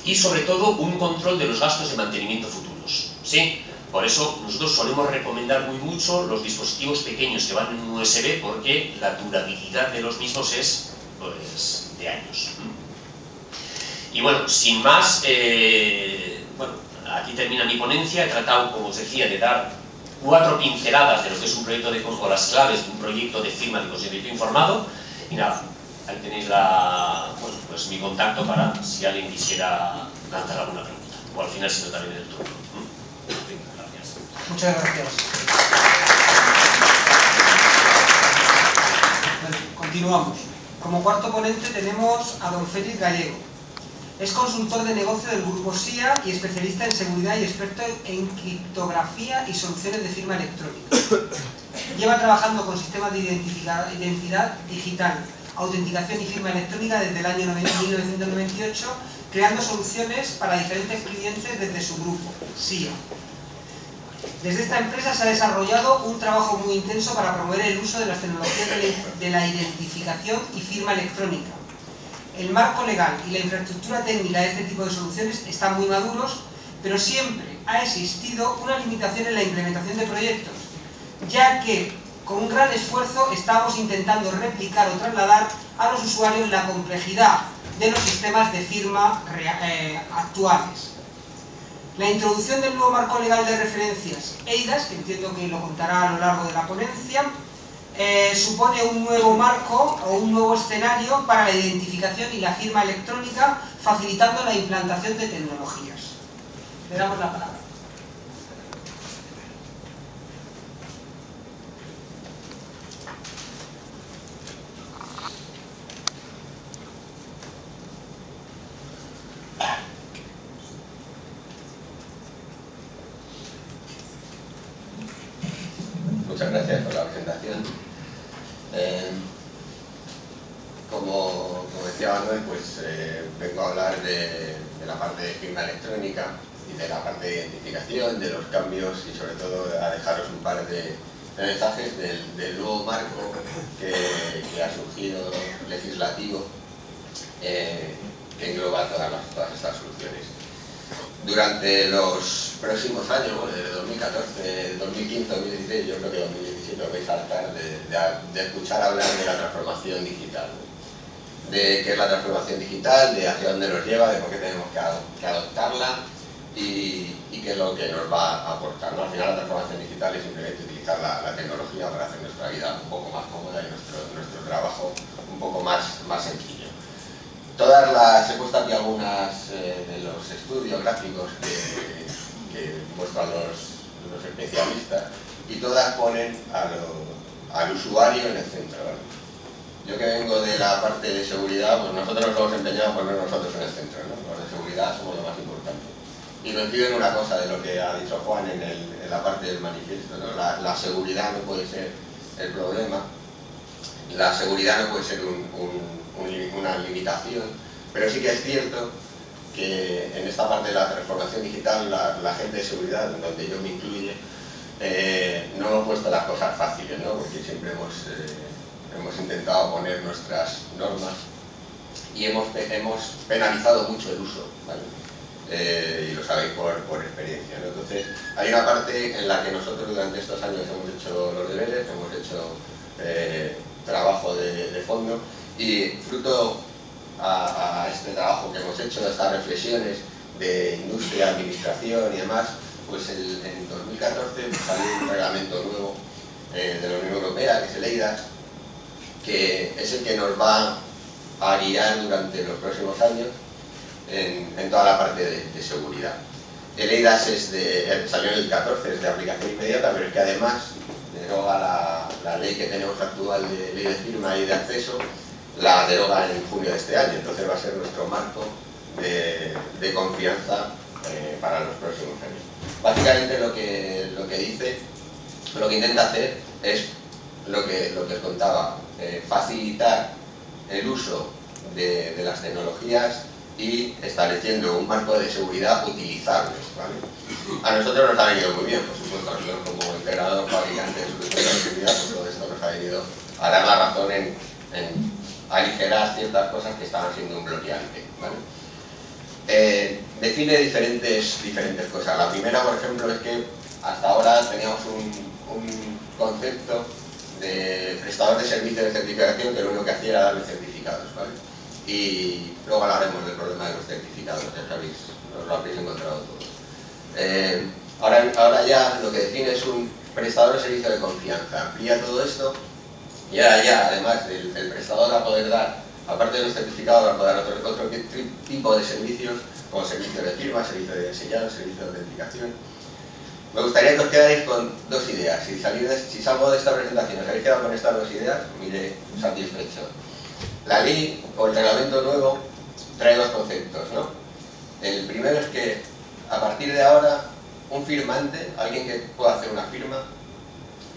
Y sobre todo un control de los gastos de mantenimiento futuros, ¿sí? Por eso nosotros solemos recomendar muy mucho los dispositivos pequeños que van en un USB, porque la durabilidad de los mismos es, pues, de años. Y bueno, sin más, bueno, aquí termina mi ponencia. He tratado, como os decía, de dar 4 pinceladas de lo que es un proyecto de, o las claves de un proyecto de firma de consentimiento informado. Y nada, ahí tenéis bueno, pues mi contacto para si alguien quisiera lanzar alguna pregunta. O al final, si no, también el turno. Gracias. Muchas gracias. Bueno, continuamos. Como cuarto ponente tenemos a don Félix Gallego. Es consultor de negocio del grupo SIA y especialista en seguridad y experto en criptografía y soluciones de firma electrónica. Lleva trabajando con sistemas de identidad digital, autenticación y firma electrónica desde el año 1998, creando soluciones para diferentes clientes desde su grupo, SIA. Desde esta empresa se ha desarrollado un trabajo muy intenso para promover el uso de las tecnologías de la identificación y firma electrónica. El marco legal y la infraestructura técnica de este tipo de soluciones están muy maduros, pero siempre ha existido una limitación en la implementación de proyectos, ya que con un gran esfuerzo estamos intentando replicar o trasladar a los usuarios la complejidad de los sistemas de firma actuales. La introducción del nuevo marco legal de referencias EIDAS, que entiendo que lo contará a lo largo de la ponencia, supone un nuevo marco o un nuevo escenario para la identificación y la firma electrónica, facilitando la implantación de tecnologías. Le damos la palabra. Muchas gracias por la presentación. Como decía Manuel, pues vengo a hablar de la parte de firma electrónica y de la parte de identificación, de los cambios y sobre todo a dejaros un par de mensajes del nuevo marco que ha surgido legislativo que engloba todas estas soluciones. Durante los próximos años, bueno, desde 2014, 2015, 2016, yo creo que 2017 os vais a hartar de escuchar hablar de la transformación digital, ¿no? De qué es la transformación digital, de hacia dónde nos lleva, de por qué tenemos que adoptarla y qué es lo que nos va a aportar, ¿no? Al final la transformación digital es simplemente utilizar la tecnología para hacer nuestra vida un poco más cómoda y nuestro trabajo un poco más sencillo. He puesto aquí algunas de los estudios gráficos que muestran los especialistas y todas ponen al usuario en el centro, ¿vale? Yo que vengo de la parte de seguridad, pues nosotros nos hemos empeñado a poner nosotros en el centro, ¿no? Los de seguridad somos lo más importante. Y coincido en una cosa de lo que ha dicho Juan en la parte del manifiesto, ¿no? La seguridad no puede ser el problema, la seguridad no puede ser una limitación, pero sí que es cierto que en esta parte de la transformación digital la gente de seguridad, en donde yo me incluye, no hemos puesto las cosas fáciles, ¿no? Porque siempre hemos intentado poner nuestras normas y hemos penalizado mucho el uso, ¿vale? Y lo sabéis por experiencia, ¿no? Entonces hay una parte en la que nosotros durante estos años hemos hecho los deberes, hemos hecho trabajo de fondo y fruto a este trabajo que hemos hecho, a estas reflexiones de industria, administración y demás, pues en 2014 salió un reglamento nuevo de la Unión Europea, que es el EIDAS, que es el que nos va a guiar durante los próximos años en toda la parte de seguridad. El EIDAS salió en el 14, es de aplicación inmediata, pero es que además deroga la ley que tenemos actual de ley de firma y de acceso, la deroga en junio de este año, entonces va a ser nuestro marco de confianza para los próximos años. Básicamente lo que dice, lo que intenta hacer es lo que os contaba, facilitar el uso de las tecnologías y estableciendo un marco de seguridad utilizable, ¿vale? A nosotros nos ha venido muy bien, por supuesto, nosotros como integrador, fabricante de soluciones de seguridad, pues todo esto nos ha venido a dar la razón en aligerar ciertas cosas que estaban siendo un bloqueante, ¿vale? Define diferentes cosas. La primera, por ejemplo, es que hasta ahora teníamos un concepto de prestador de servicio de certificación que lo único que hacía era darle certificados, ¿vale? Y luego hablaremos del problema de los certificados, ya sabéis, os lo habréis encontrado todos. Ahora ya lo que define es un prestador de servicio de confianza. Amplía todo esto y ahora ya, además del prestador, va a poder dar, aparte de los certificados, va a poder dar otro tipo de servicios, como servicio de firma, servicio de sellado, servicio de autenticación. Me gustaría que os quedáis con dos ideas. Si salgo de esta presentación os habéis quedado con estas dos ideas, me iré satisfecho. La ley o el reglamento nuevo trae dos conceptos, ¿no? El primero es que a partir de ahora un firmante, alguien que pueda hacer una firma,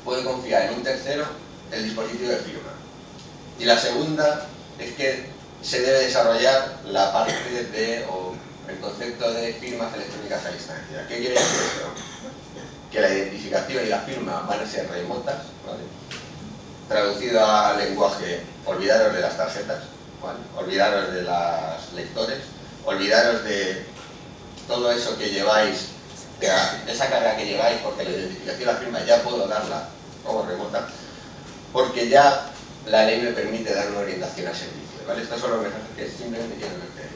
puede confiar en un tercero el dispositivo de firma. Y la segunda es que se debe desarrollar la parte de, o el concepto de firmas electrónicas a distancia. ¿Qué quiere decir esto? Que la identificación y la firma van a ser remotas, ¿vale? Traducido al lenguaje, olvidaros de las tarjetas, ¿vale? Olvidaros de los lectores, olvidaros de todo eso que lleváis, de esa carga que lleváis, porque la identificación y la firma ya puedo darla como remota, porque ya la ley me permite dar una orientación a servicio, ¿vale? Estos son los mensajes que simplemente quiero que veáis.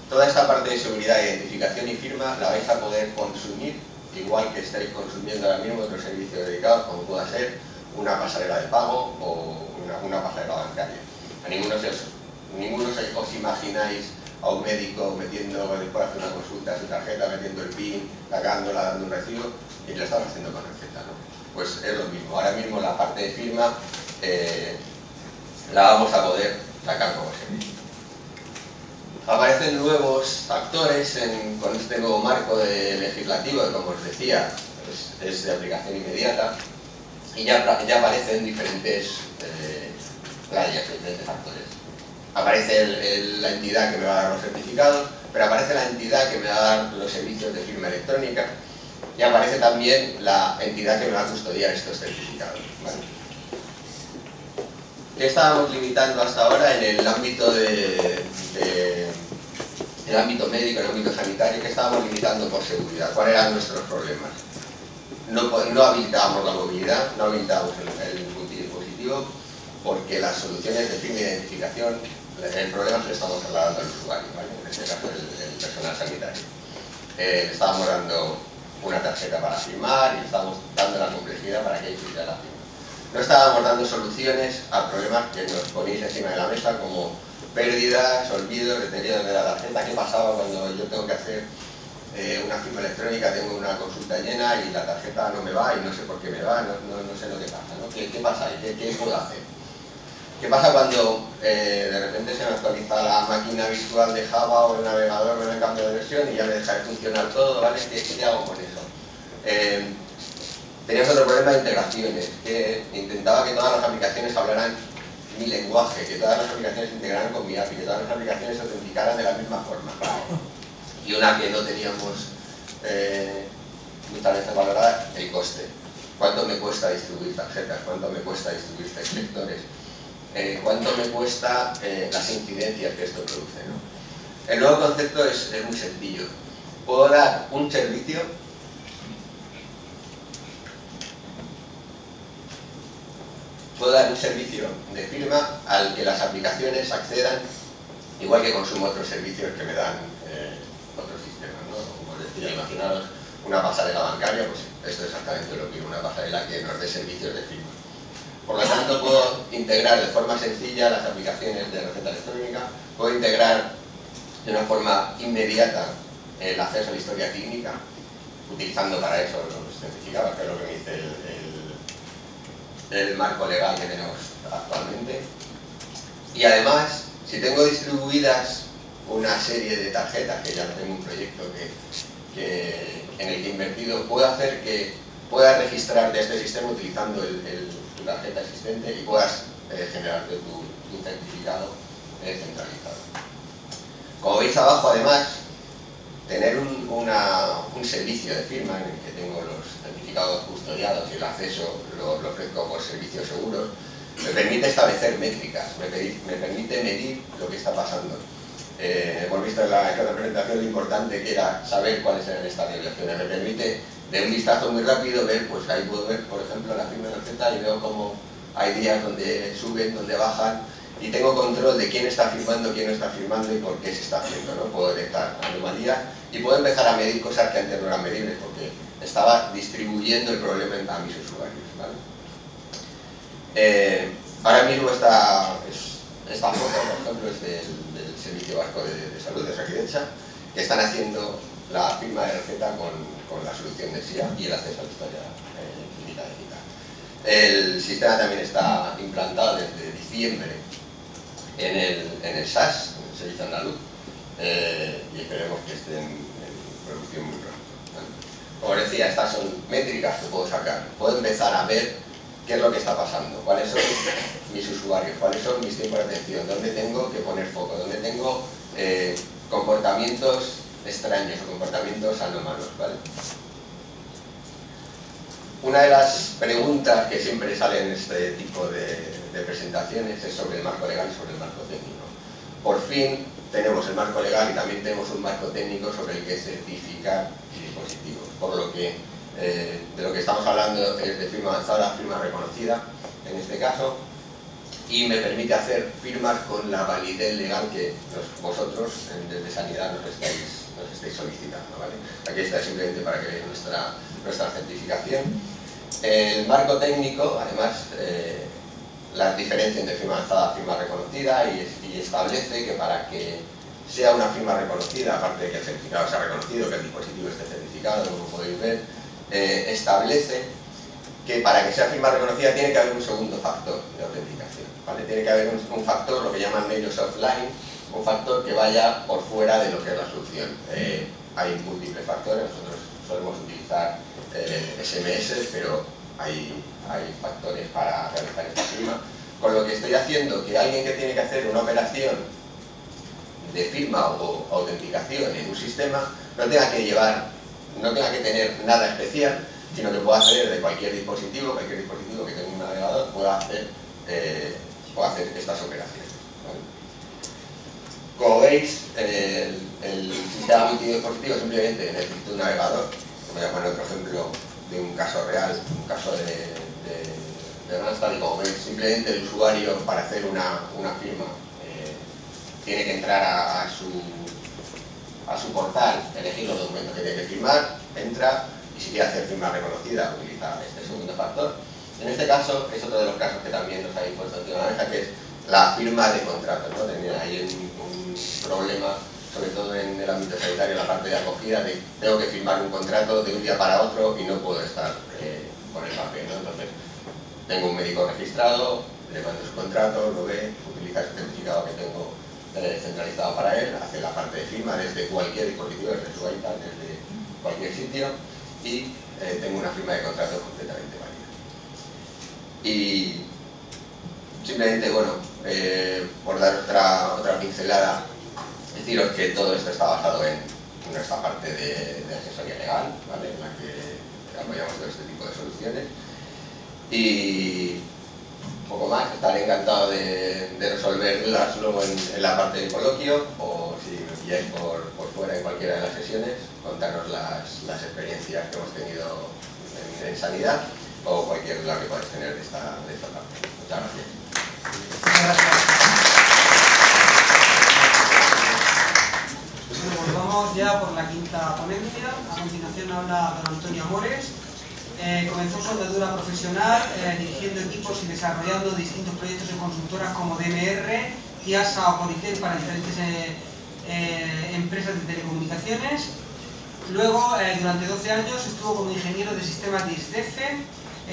Toda esta parte de seguridad, identificación y firma la vais a poder consumir, igual que estáis consumiendo ahora mismo otros servicios dedicados, como pueda ser una pasarela de pago o una pasarela bancaria. A ninguno os imagináis a un médico metiendo, después de hacer una consulta, su tarjeta, metiendo el PIN, sacándola, dando un recibo, y lo estamos haciendo con receta, ¿no? Pues es lo mismo. Ahora mismo la parte de firma la vamos a poder sacar como servicio. Aparecen nuevos actores con este nuevo marco legislativo, que como os decía, es de aplicación inmediata, y ya aparecen diferentes playas, diferentes actores. Aparece la entidad que me va a dar los certificados, pero aparece la entidad que me va a dar los servicios de firma electrónica, y aparece también la entidad que me va a custodiar estos certificados, ¿vale? ¿Qué estábamos limitando hasta ahora en el ámbito el ámbito médico, en el ámbito sanitario? ¿Qué estábamos limitando por seguridad? ¿Cuáles eran nuestros problemas? No habilitábamos la movilidad, no habilitábamos el multidispositivo, porque las soluciones de firma e identificación, el problema se lo estamos trasladando al usuario, ¿vale? En este caso el personal sanitario. Le estábamos dando una tarjeta para firmar y le estábamos dando la complejidad para que hiciera la firma. No estábamos dando soluciones a problemas que nos ponéis encima de la mesa, como pérdidas, olvidos, deterioro de la tarjeta. ¿Qué pasaba cuando yo tengo que hacer una firma electrónica, tengo una consulta llena y la tarjeta no me va y no sé por qué me va, no sé lo que pasa, ¿no? ¿Qué pasa ahí? ¿Qué puedo hacer? ¿Qué pasa cuando de repente se me actualiza la máquina virtual de Java o el navegador, me cambio de versión y ya me deja de funcionar todo, ¿vale? ¿Qué hago con eso? Teníamos otro problema de integraciones, que intentaba que todas las aplicaciones hablaran mi lenguaje, que todas las aplicaciones se integraran con mi API, que todas las aplicaciones se autenticaran de la misma forma. Y una que no teníamos muchas veces valorada, el coste. ¿Cuánto me cuesta distribuir tarjetas? ¿Cuánto me cuesta distribuir lectores? ¿Cuánto me cuesta las incidencias que esto produce, ¿no? El nuevo concepto es muy sencillo. Puedo dar un servicio de firma al que las aplicaciones accedan, igual que consumo otros servicios que me dan otros sistemas, ¿no? Como os decía, imaginaros una pasarela bancaria, pues esto es exactamente lo que es una pasarela que nos dé servicios de firma. Por lo tanto, puedo integrar de forma sencilla las aplicaciones de receta electrónica, puedo integrar de una forma inmediata el acceso a la historia clínica, utilizando para eso los certificados, que es lo que me dice el marco legal que tenemos actualmente. Y además, si tengo distribuidas una serie de tarjetas, que ya tengo un proyecto en el que he invertido, puedo hacer que puedas registrarte a este sistema utilizando tu tarjeta existente y puedas generarte tu certificado centralizado. Como veis abajo, además, tener un servicio de firma en el que tengo los certificados custodiados y el acceso lo ofrezco por servicios seguros, me permite establecer métricas, me permite medir lo que está pasando. Hemos visto en la presentación lo importante que era saber cuáles eran estas desviaciones. Me permite, de un vistazo muy rápido, ver, pues ahí puedo ver, por ejemplo, la firma de receta y veo cómo hay días donde suben, donde bajan, y tengo control de quién está firmando, quién no está firmando y por qué se está haciendo, ¿no? Puedo detectar anomalías y puedo empezar a medir cosas que antes no eran medibles porque estaba distribuyendo el problema a mis usuarios, ¿vale? Ahora mismo esta foto, por ejemplo, es del Servicio Vasco de Salud de Osakidetza, que están haciendo la firma de receta con la solución de SIA y el acceso a la historia clínica digital. El sistema también está implantado desde diciembre en el SAS, en el Servicio Andaluz, y esperemos que esté en producción muy pronto, ¿vale? Como decía, estas son métricas que puedo sacar. Puedo empezar a ver qué es lo que está pasando, cuáles son mis usuarios, cuáles son mis tiempos de atención, dónde tengo que poner foco, dónde tengo comportamientos extraños o comportamientos anómalos, ¿vale? Una de las preguntas que siempre salen en este tipo de presentaciones es sobre el marco legal y sobre el marco técnico. Por fin tenemos el marco legal y también tenemos un marco técnico sobre el que certificar dispositivos, por lo que de lo que estamos hablando es de firma avanzada, firma reconocida en este caso, y me permite hacer firmas con la validez legal que vosotros desde Sanidad nos estáis solicitando, ¿vale? Aquí está simplemente para que veáis nuestra certificación. El marco técnico, además, las diferencia entre firma avanzada y firma reconocida y establece que para que sea una firma reconocida, aparte de que el certificado sea reconocido, que el dispositivo esté certificado, como podéis ver, establece que para que sea firma reconocida tiene que haber un segundo factor de autenticación, ¿vale? Tiene que haber un factor, lo que llaman ellos offline, un factor que vaya por fuera de lo que es la solución. Hay múltiples factores, nosotros solemos utilizar SMS, pero hay factores para realizar esta firma, con lo que estoy haciendo que alguien que tiene que hacer una operación de firma o autenticación en un sistema no tenga que tener nada especial, sino que pueda hacer de cualquier dispositivo que tenga un navegador, pueda hacer estas operaciones, ¿vale? Como veis, el sistema multidispositivo simplemente necesita un navegador. Voy a poner otro ejemplo de un caso real, un caso de Randstad, y como veis, simplemente el usuario para hacer una firma tiene que entrar a su portal, elegir los documentos que tiene que firmar, entra, y si quiere hacer firma reconocida utiliza este segundo factor. En este caso es otro de los casos que también nos habéis puesto encima de la mesa, que es la firma de contrato, ¿no? Hay un problema, sobre todo en el ámbito sanitario, en la parte de acogida, de tengo que firmar un contrato de un día para otro y no puedo estar con el papel, ¿no? Entonces tengo un médico registrado, le mando su contrato, lo ve, utiliza el certificado que tengo centralizado para él, hace la parte de firma desde cualquier dispositivo, desde su iPad, desde cualquier sitio, y tengo una firma de contrato completamente válida. Y simplemente, bueno, por dar otra pincelada, deciros que todo esto está basado en nuestra parte de asesoría legal, ¿vale? En la que apoyamos todo este tipo de soluciones. Y poco más, estaré encantado de resolver dudas luego en la parte del coloquio, o si me pilláis por fuera en cualquiera de las sesiones, contarnos las experiencias que hemos tenido en sanidad o cualquier duda que podáis tener de esta parte. Muchas gracias. Bueno, pues vamos ya por la quinta ponencia. A continuación habla don Antonio Amores. Comenzó su andadura profesional dirigiendo equipos y desarrollando distintos proyectos en consultoras como DMR, IASA o Coritel para diferentes empresas de telecomunicaciones. Luego, durante 12 años, estuvo como ingeniero de sistemas de ISDEFE,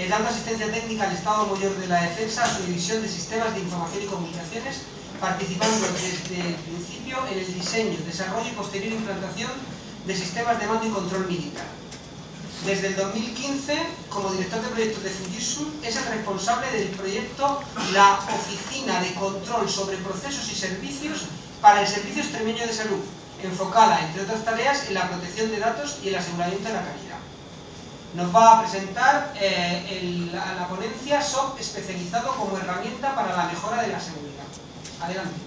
dando asistencia técnica al Estado Mayor de la Defensa a su división de sistemas de información y comunicaciones, participando desde el principio en el diseño, desarrollo y posterior implantación de sistemas de mando y control militar. Desde el 2015, como director de proyectos de Fujitsu, es el responsable del proyecto La Oficina de Control sobre Procesos y Servicios para el Servicio Extremeño de Salud, enfocada, entre otras tareas, en la protección de datos y el aseguramiento de la calidad. Nos va a presentar la ponencia SOC especializado como herramienta para la mejora de la seguridad. Adelante.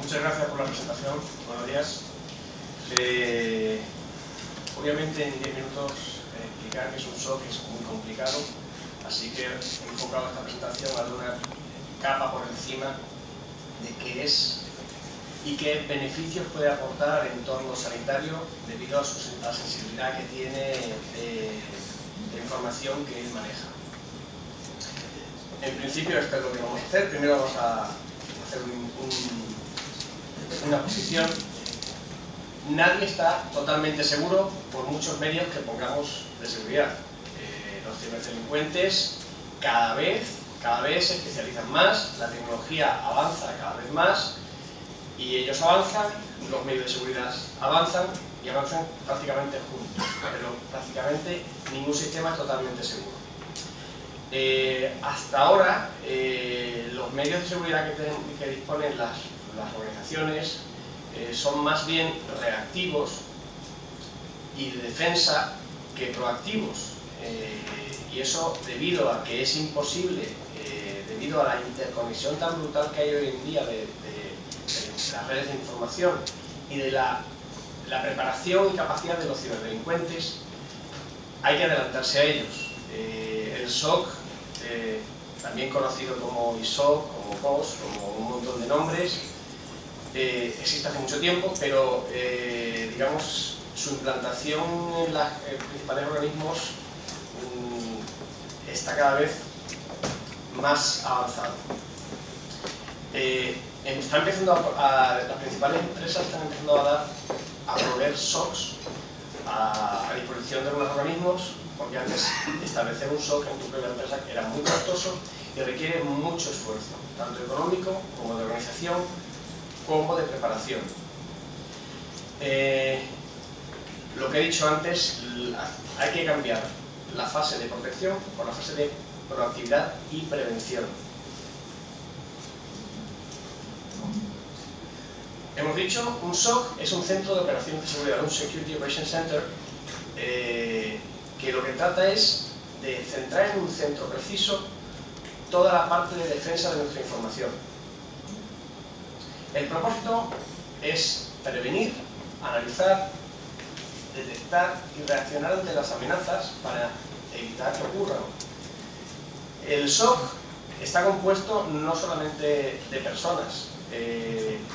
Muchas gracias por la presentación. Buenos días. Obviamente en 10 minutos explicar qué es un SOC es muy complicado, así que he enfocado esta presentación a dar una capa por encima de qué es y qué beneficios puede aportar al entorno sanitario debido a la sensibilidad que tiene de información que él maneja. En principio esto es lo que vamos a hacer. Primero vamos a hacer una posición. Nadie está totalmente seguro por muchos medios que pongamos de seguridad. Los ciberdelincuentes cada vez se especializan más, la tecnología avanza cada vez más y ellos avanzan, los medios de seguridad avanzan y avanzan prácticamente juntos, pero prácticamente ningún sistema es totalmente seguro. Hasta ahora los medios de seguridad que disponen las organizaciones son más bien reactivos y de defensa que proactivos, y eso debido a que es imposible, debido a la interconexión tan brutal que hay hoy en día de las redes de información y de la preparación y capacidad de los ciberdelincuentes, hay que adelantarse a ellos. El SOC, también conocido como ISOC, como POS, como un montón de nombres, existe hace mucho tiempo, pero digamos su implantación en los principales organismos está cada vez más avanzado. Está empezando las principales empresas están empezando a proveer SOCs a disposición de algunos organismos, porque antes establecer un SOC en tu propia empresa era muy costoso y requiere mucho esfuerzo, tanto económico como de organización, como de preparación. Lo que he dicho antes, hay que cambiar la fase de protección por la fase de proactividad y prevención. Hemos dicho, un SOC es un centro de operaciones de seguridad, un Security Operations Center, que lo que trata es de centrar en un centro preciso toda la parte de defensa de nuestra información. El propósito es prevenir, analizar, detectar y reaccionar ante las amenazas para evitar que ocurran. El SOC está compuesto no solamente de personas,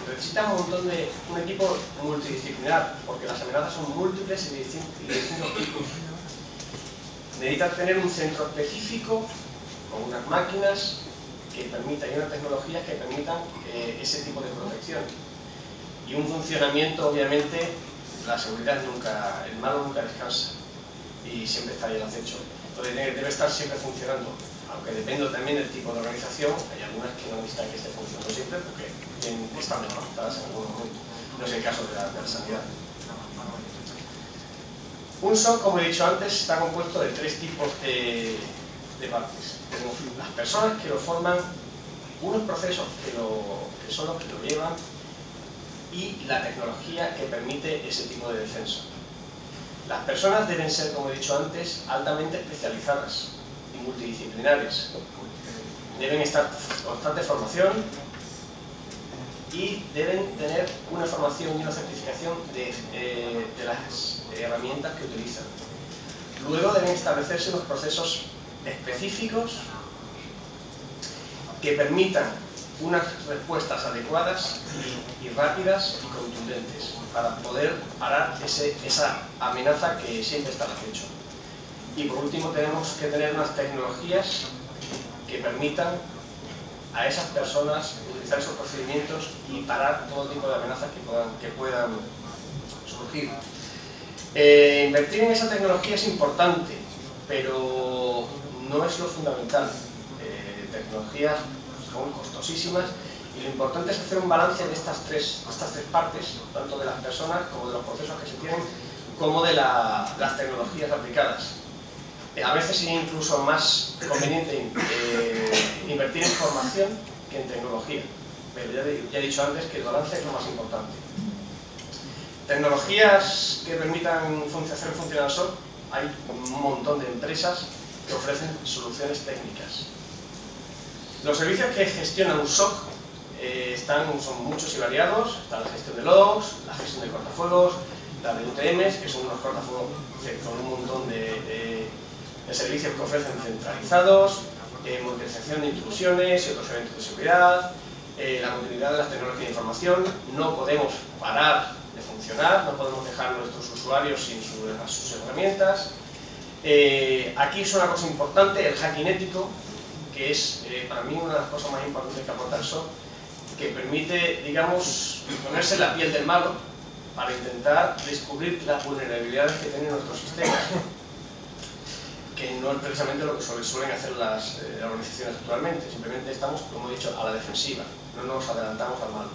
necesita un equipo multidisciplinar, porque las amenazas son múltiples y de distintos tipos. Necesita tener un centro específico con unas máquinas que permitan y unas tecnologías que permitan ese tipo de protección. Y un funcionamiento, obviamente, la seguridad nunca, el malo nunca descansa y siempre está ahí al acecho. Entonces debe estar siempre funcionando, aunque depende también del tipo de organización. Hay algunas que no necesitan que esté funcionando siempre porque están desconectadas en algún momento. No es el caso de la sanidad. Un SOC, como he dicho antes, está compuesto de tres tipos de partes. Tenemos las personas que lo forman, unos procesos que son los que lo llevan y la tecnología que permite ese tipo de defensa. Las personas deben ser, como he dicho antes, altamente especializadas y multidisciplinares. Deben estar en constante formación y deben tener una formación y una certificación de las herramientas que utilizan. Luego deben establecerse unos procesos específicos que permitan unas respuestas adecuadas y rápidas y contundentes para poder parar esa amenaza que siempre está al acecho. Y por último tenemos que tener unas tecnologías que permitan a esas personas utilizar esos procedimientos y parar todo tipo de amenazas que puedan surgir. Invertir en esa tecnología es importante, pero no es lo fundamental. Tecnologías son costosísimas y lo importante es hacer un balance de estas tres partes, tanto de las personas como de los procesos que se tienen, como de las tecnologías aplicadas. A veces es incluso más conveniente invertir en formación que en tecnología. pero ya he dicho antes que el balance es lo más importante. Tecnologías que permitan hacer funcionar el SOC, hay un montón de empresas que ofrecen soluciones técnicas. Los servicios que gestionan un SOC son muchos y variados. Está la gestión de logs, la gestión de cortafuegos, la de UTMs, que son unos cortafuegos con un montón de servicios que ofrecen centralizados, monitorización de intrusiones y otros eventos de seguridad, la continuidad de las tecnologías de información. No podemos parar de funcionar, no podemos dejar a nuestros usuarios sin sus herramientas. Aquí es una cosa importante, el hacking ético, que es para mí una de las cosas más importantes que aporta el SOC, que permite, digamos, ponerse en la piel del malo para intentar descubrir las vulnerabilidades que tienen nuestros sistemas, que no es precisamente lo que suelen hacer las organizaciones actualmente. Simplemente estamos, como he dicho, a la defensiva, no nos adelantamos al malo.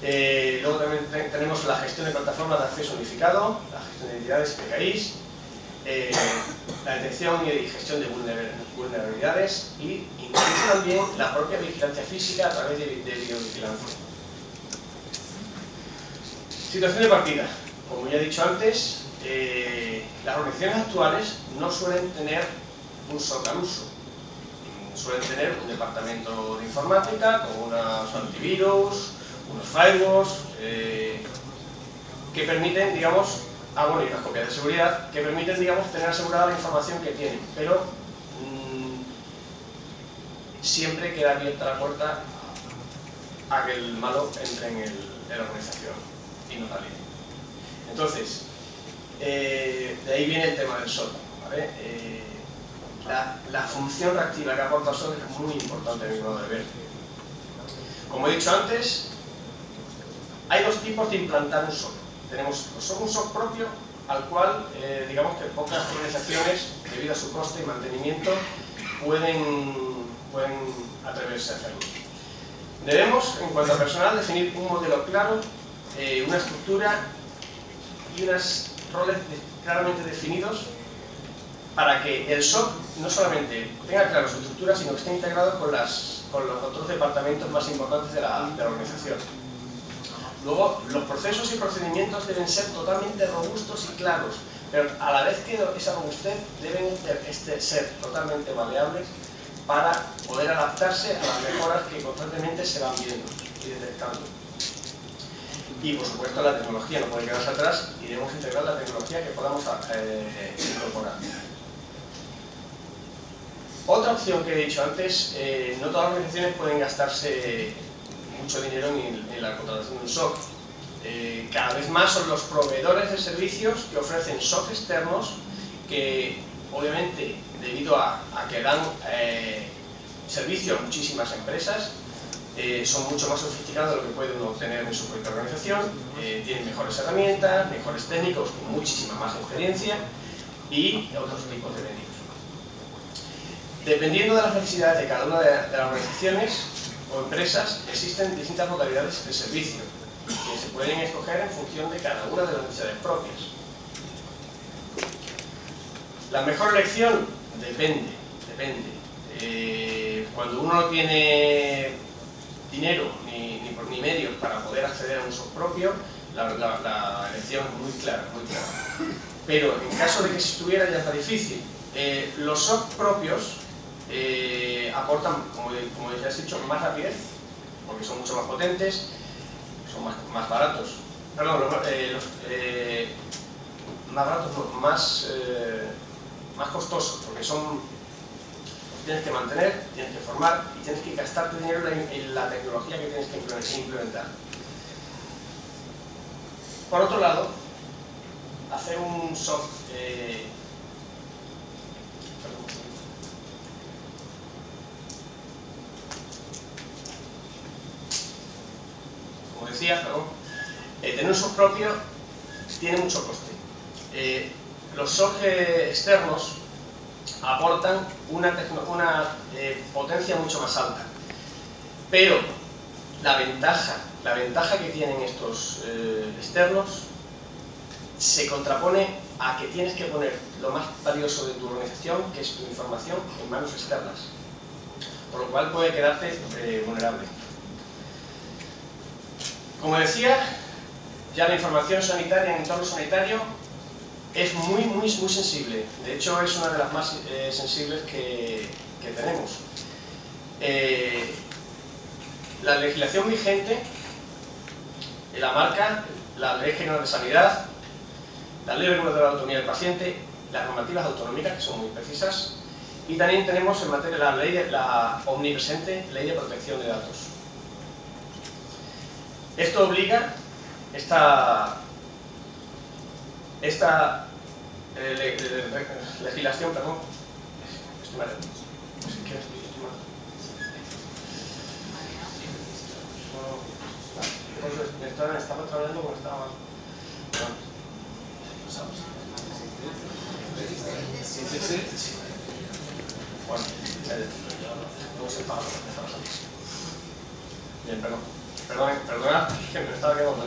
Luego también tenemos la gestión de plataformas de acceso unificado, la gestión de identidades PKIs, la detección y gestión de vulnerabilidades y incluso también la propia vigilancia física a través de videovigilancia. Situación de partida. Como ya he dicho antes, las organizaciones actuales no suelen tener un SOC al uso. Suelen tener un departamento de informática con unos antivirus, unos firewalls que permiten, digamos, y unas copias de seguridad que permiten, digamos, tener asegurada la información que tienen, pero siempre queda abierta la puerta a que el malo entre en la organización y no salga. Entonces, de ahí viene el tema del SOC, ¿vale? La función reactiva que aporta el SOC es muy importante a mi modo de ver. Como he dicho antes, hay dos tipos de implantar un SOC. Tenemos un SOC propio, al cual, digamos que pocas organizaciones, debido a su coste y mantenimiento, pueden atreverse a hacerlo. Debemos, en cuanto a personal, definir un modelo claro, una estructura y unos roles claramente definidos para que el SOC no solamente tenga claro su estructura, sino que esté integrado con los otros departamentos más importantes de la organización. Luego, los procesos y procedimientos deben ser totalmente robustos y claros, pero a la vez que esa robustez deben ser totalmente maleables para poder adaptarse a las mejoras que constantemente se van viendo y detectando. Y por supuesto la tecnología no puede quedarse atrás y debemos integrar la tecnología que podamos incorporar. Otra opción que he dicho antes, no todas las organizaciones pueden gastarse mucho dinero en la contratación de un SOC. Cada vez más son los proveedores de servicios que ofrecen SOC externos que, obviamente, debido a que dan servicio a muchísimas empresas, son mucho más sofisticados de lo que puede uno obtener en su propia organización, tienen mejores herramientas, mejores técnicos con muchísima más experiencia y otros tipos de medios. Dependiendo de las necesidades de cada una de las organizaciones o empresas, existen distintas modalidades de servicio que se pueden escoger en función de cada una de las necesidades propias. La mejor elección depende. Cuando uno no tiene dinero ni medios para poder acceder a un SOC propio, la elección es muy clara. Pero en caso de que se estuviera ya está difícil. Los SOC propios aportan, como ya has dicho, más rapidez, porque son mucho más potentes, son más baratos. Perdón, más baratos, no, más costosos, porque tienes que mantener, tienes que formar y tienes que gastarte dinero en la tecnología que tienes que implementar. Por otro lado, hacer un SOC como decía, tener un SOC propio tiene mucho coste. Los SOC externos aportan una potencia mucho más alta, pero la ventaja que tienen estos externos se contrapone a que tienes que poner lo más valioso de tu organización, que es tu información, en manos externas, por lo cual puede quedarte vulnerable. Como decía, ya la información sanitaria en entorno sanitario es muy sensible. De hecho, es una de las más sensibles que tenemos. La legislación vigente la marca la Ley General de Sanidad, la Ley Reguladora de la Autonomía del Paciente, las normativas autonómicas, que son muy precisas, y también tenemos en materia la omnipresente Ley de Protección de Datos. Esto obliga, esta legislación, perdón, estoy mal, estaba trabajando como estaba. Bueno, no se paga. Bien, perdona, que me estaba quedando.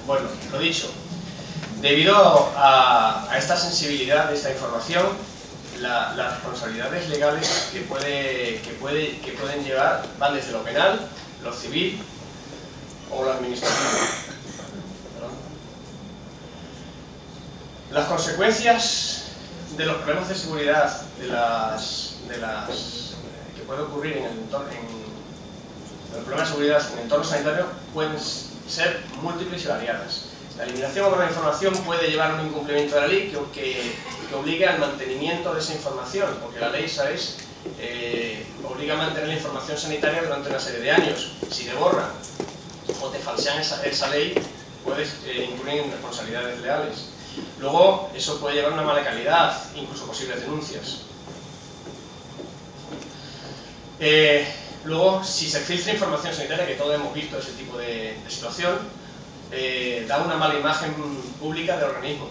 Bueno, lo dicho, debido a esta sensibilidad de esta información, las responsabilidades legales que pueden llevar van desde lo penal, lo civil o lo administrativo. Las consecuencias de los problemas de seguridad que puede ocurrir en el entorno, los problemas de seguridad en el entorno sanitario pueden ser múltiples y variadas. La eliminación de la información puede llevar a un incumplimiento de la ley que obligue al mantenimiento de esa información, porque la ley, ¿sabéis?, obliga a mantener la información sanitaria durante una serie de años. Si te borran o te falsean esa ley, puedes incurrir en responsabilidades legales. Luego, eso puede llevar a una mala calidad, incluso posibles denuncias. Luego, si se filtra información sanitaria, que todos hemos visto ese tipo de situación, da una mala imagen pública del organismo,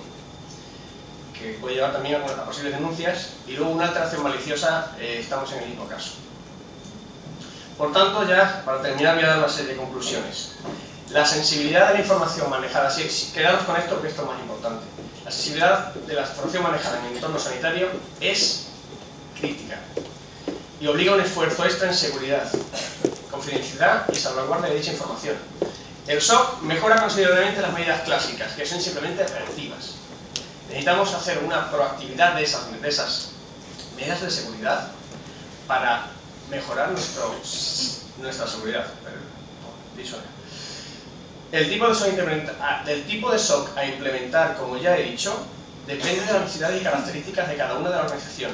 que puede llevar también a posibles denuncias, y luego una alteración maliciosa, estamos en el mismo caso. Por tanto, ya para terminar voy a dar una serie de conclusiones. La sensibilidad de la información manejada, quedaros con esto, que esto es más importante. La sensibilidad de la información manejada en el entorno sanitario es crítica y obliga a un esfuerzo extra en seguridad, confidencialidad y salvaguardia de dicha información. El SOC mejora considerablemente las medidas clásicas, que son simplemente reactivas. Necesitamos hacer una proactividad de esas medidas de seguridad para mejorar nuestra seguridad. El tipo de SOC a implementar, como ya he dicho, depende de la necesidad y características de cada una de la organización.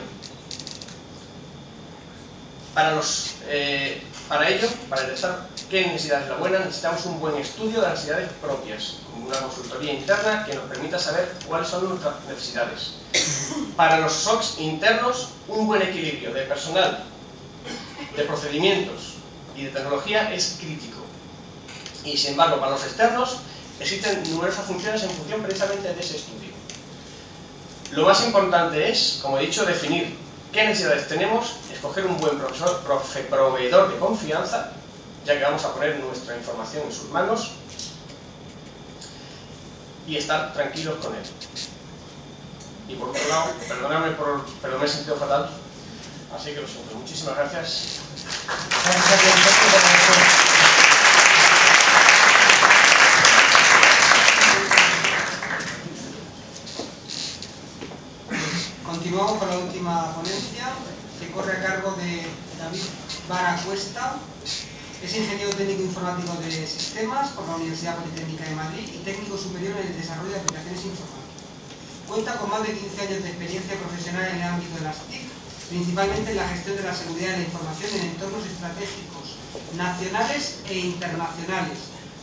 Para ello, para detectar qué necesidad es la buena, necesitamos un buen estudio de las necesidades propias, como una consultoría interna que nos permita saber cuáles son nuestras necesidades. Para los SOCs internos, un buen equilibrio de personal, de procedimientos y de tecnología es crítico. Y sin embargo, para los externos, existen numerosas funciones en función precisamente de ese estudio. Lo más importante es, como he dicho, definir qué necesidades tenemos, escoger un buen proveedor de confianza, ya que vamos a poner nuestra información en sus manos, y estar tranquilos con él. Y por otro lado, perdonadme pero me he sentido fatal, así que lo siento. Muchísimas gracias. Continuamos con la última ponencia, que corre a cargo de David Vara Cuesta. Es ingeniero técnico informático de sistemas por la Universidad Politécnica de Madrid y técnico superior en el desarrollo de aplicaciones informáticas. Cuenta con más de 15 años de experiencia profesional en el ámbito de las TIC, principalmente en la gestión de la seguridad de la información en entornos estratégicos, nacionales e internacionales,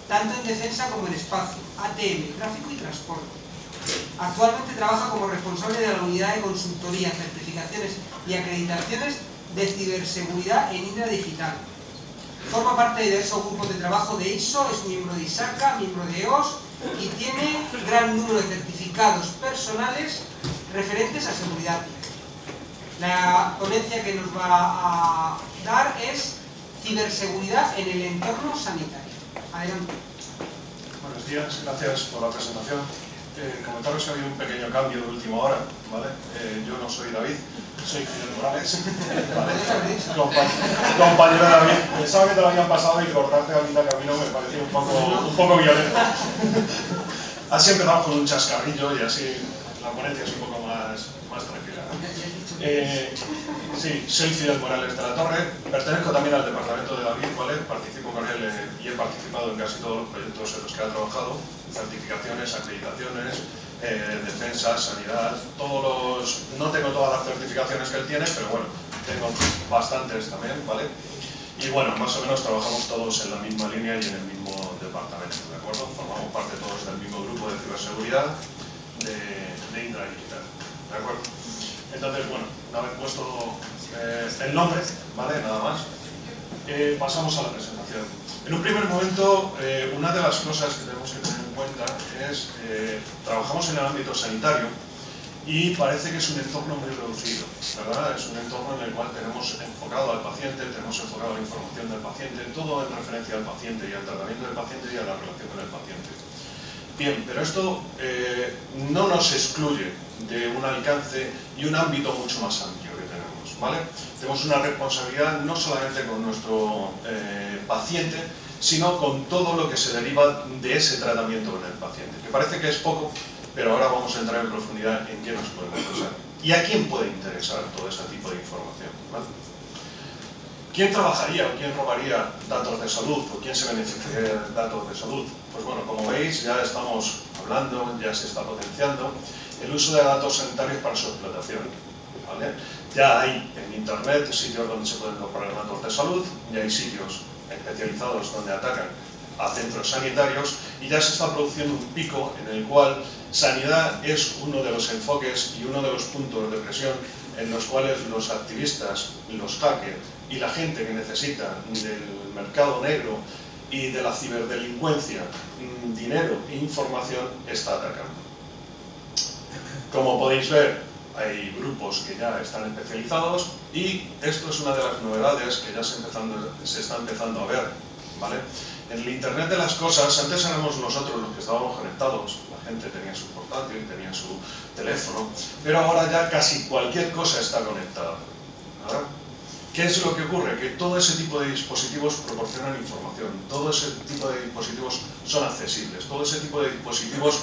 tanto en defensa como en espacio, ATM, tráfico y transporte. Actualmente trabaja como responsable de la unidad de consultoría, certificaciones y acreditaciones de ciberseguridad en Indra Digital. Forma parte de diversos grupos de trabajo de ISO, es miembro de ISACA, miembro de EOS y tiene gran número de certificados personales referentes a seguridad. La ponencia que nos va a dar es ciberseguridad en el entorno sanitario. Adelante. Buenos días, gracias por la presentación. Comentaros que ha habido un pequeño cambio de última hora, ¿vale? Yo no soy David, soy Fidel Morales, ¿vale? Compañero de David. Pensaba que te lo habían pasado y cortarte a mitad de camino me parecía un poco violento. Así empezamos con un chascarrillo y así la ponencia es un poco más tranquila, ¿no? Sí, soy Fidel Morales de la Torre, pertenezco también al departamento de David, ¿vale? Participo con él y he participado en casi todos los proyectos en los que ha trabajado, certificaciones, acreditaciones, defensa, sanidad, no tengo todas las certificaciones que él tiene, pero bueno, tengo bastantes también, ¿vale? Y bueno, más o menos trabajamos todos en la misma línea y en el mismo departamento, ¿de acuerdo? Formamos parte todos del mismo grupo de ciberseguridad de Indra Digital, ¿de acuerdo? Entonces, bueno, una vez puesto el nombre, ¿vale? Nada más, pasamos a la presentación. En un primer momento, una de las cosas que tenemos que tener en cuenta es trabajamos en el ámbito sanitario y parece que es un entorno muy reducido, ¿verdad? Es un entorno en el cual tenemos enfocado al paciente, tenemos enfocado la información del paciente, todo en referencia al paciente y al tratamiento del paciente y a la relación con el paciente. Bien, pero esto no nos excluye de un alcance y un ámbito mucho más amplio que tenemos, ¿vale? Tenemos una responsabilidad no solamente con nuestro paciente, sino con todo lo que se deriva de ese tratamiento con el paciente, que parece que es poco, pero ahora vamos a entrar en profundidad en qué nos puede interesar y a quién puede interesar todo ese tipo de información, ¿vale? ¿Quién trabajaría o quién robaría datos de salud o quién se beneficiaría de datos de salud? Pues bueno, como veis, ya estamos hablando, ya se está potenciando el uso de datos sanitarios para su explotación, ¿vale? Ya hay en Internet sitios donde se pueden comprar datos de salud, ya hay sitios especializados donde atacan a centros sanitarios y ya se está produciendo un pico en el cual sanidad es uno de los enfoques y uno de los puntos de presión en los cuales los activistas, los hackers y la gente que necesita del mercado negro y de la ciberdelincuencia, dinero e información, está atacando. Como podéis ver, hay grupos que ya están especializados y esto es una de las novedades que ya se está empezando a ver, ¿vale? En el Internet de las cosas, antes éramos nosotros los que estábamos conectados, la gente tenía su portátil, tenía su teléfono, pero ahora ya casi cualquier cosa está conectada, ¿verdad? ¿Qué es lo que ocurre? Que todo ese tipo de dispositivos proporcionan información, todo ese tipo de dispositivos son accesibles, todo ese tipo de dispositivos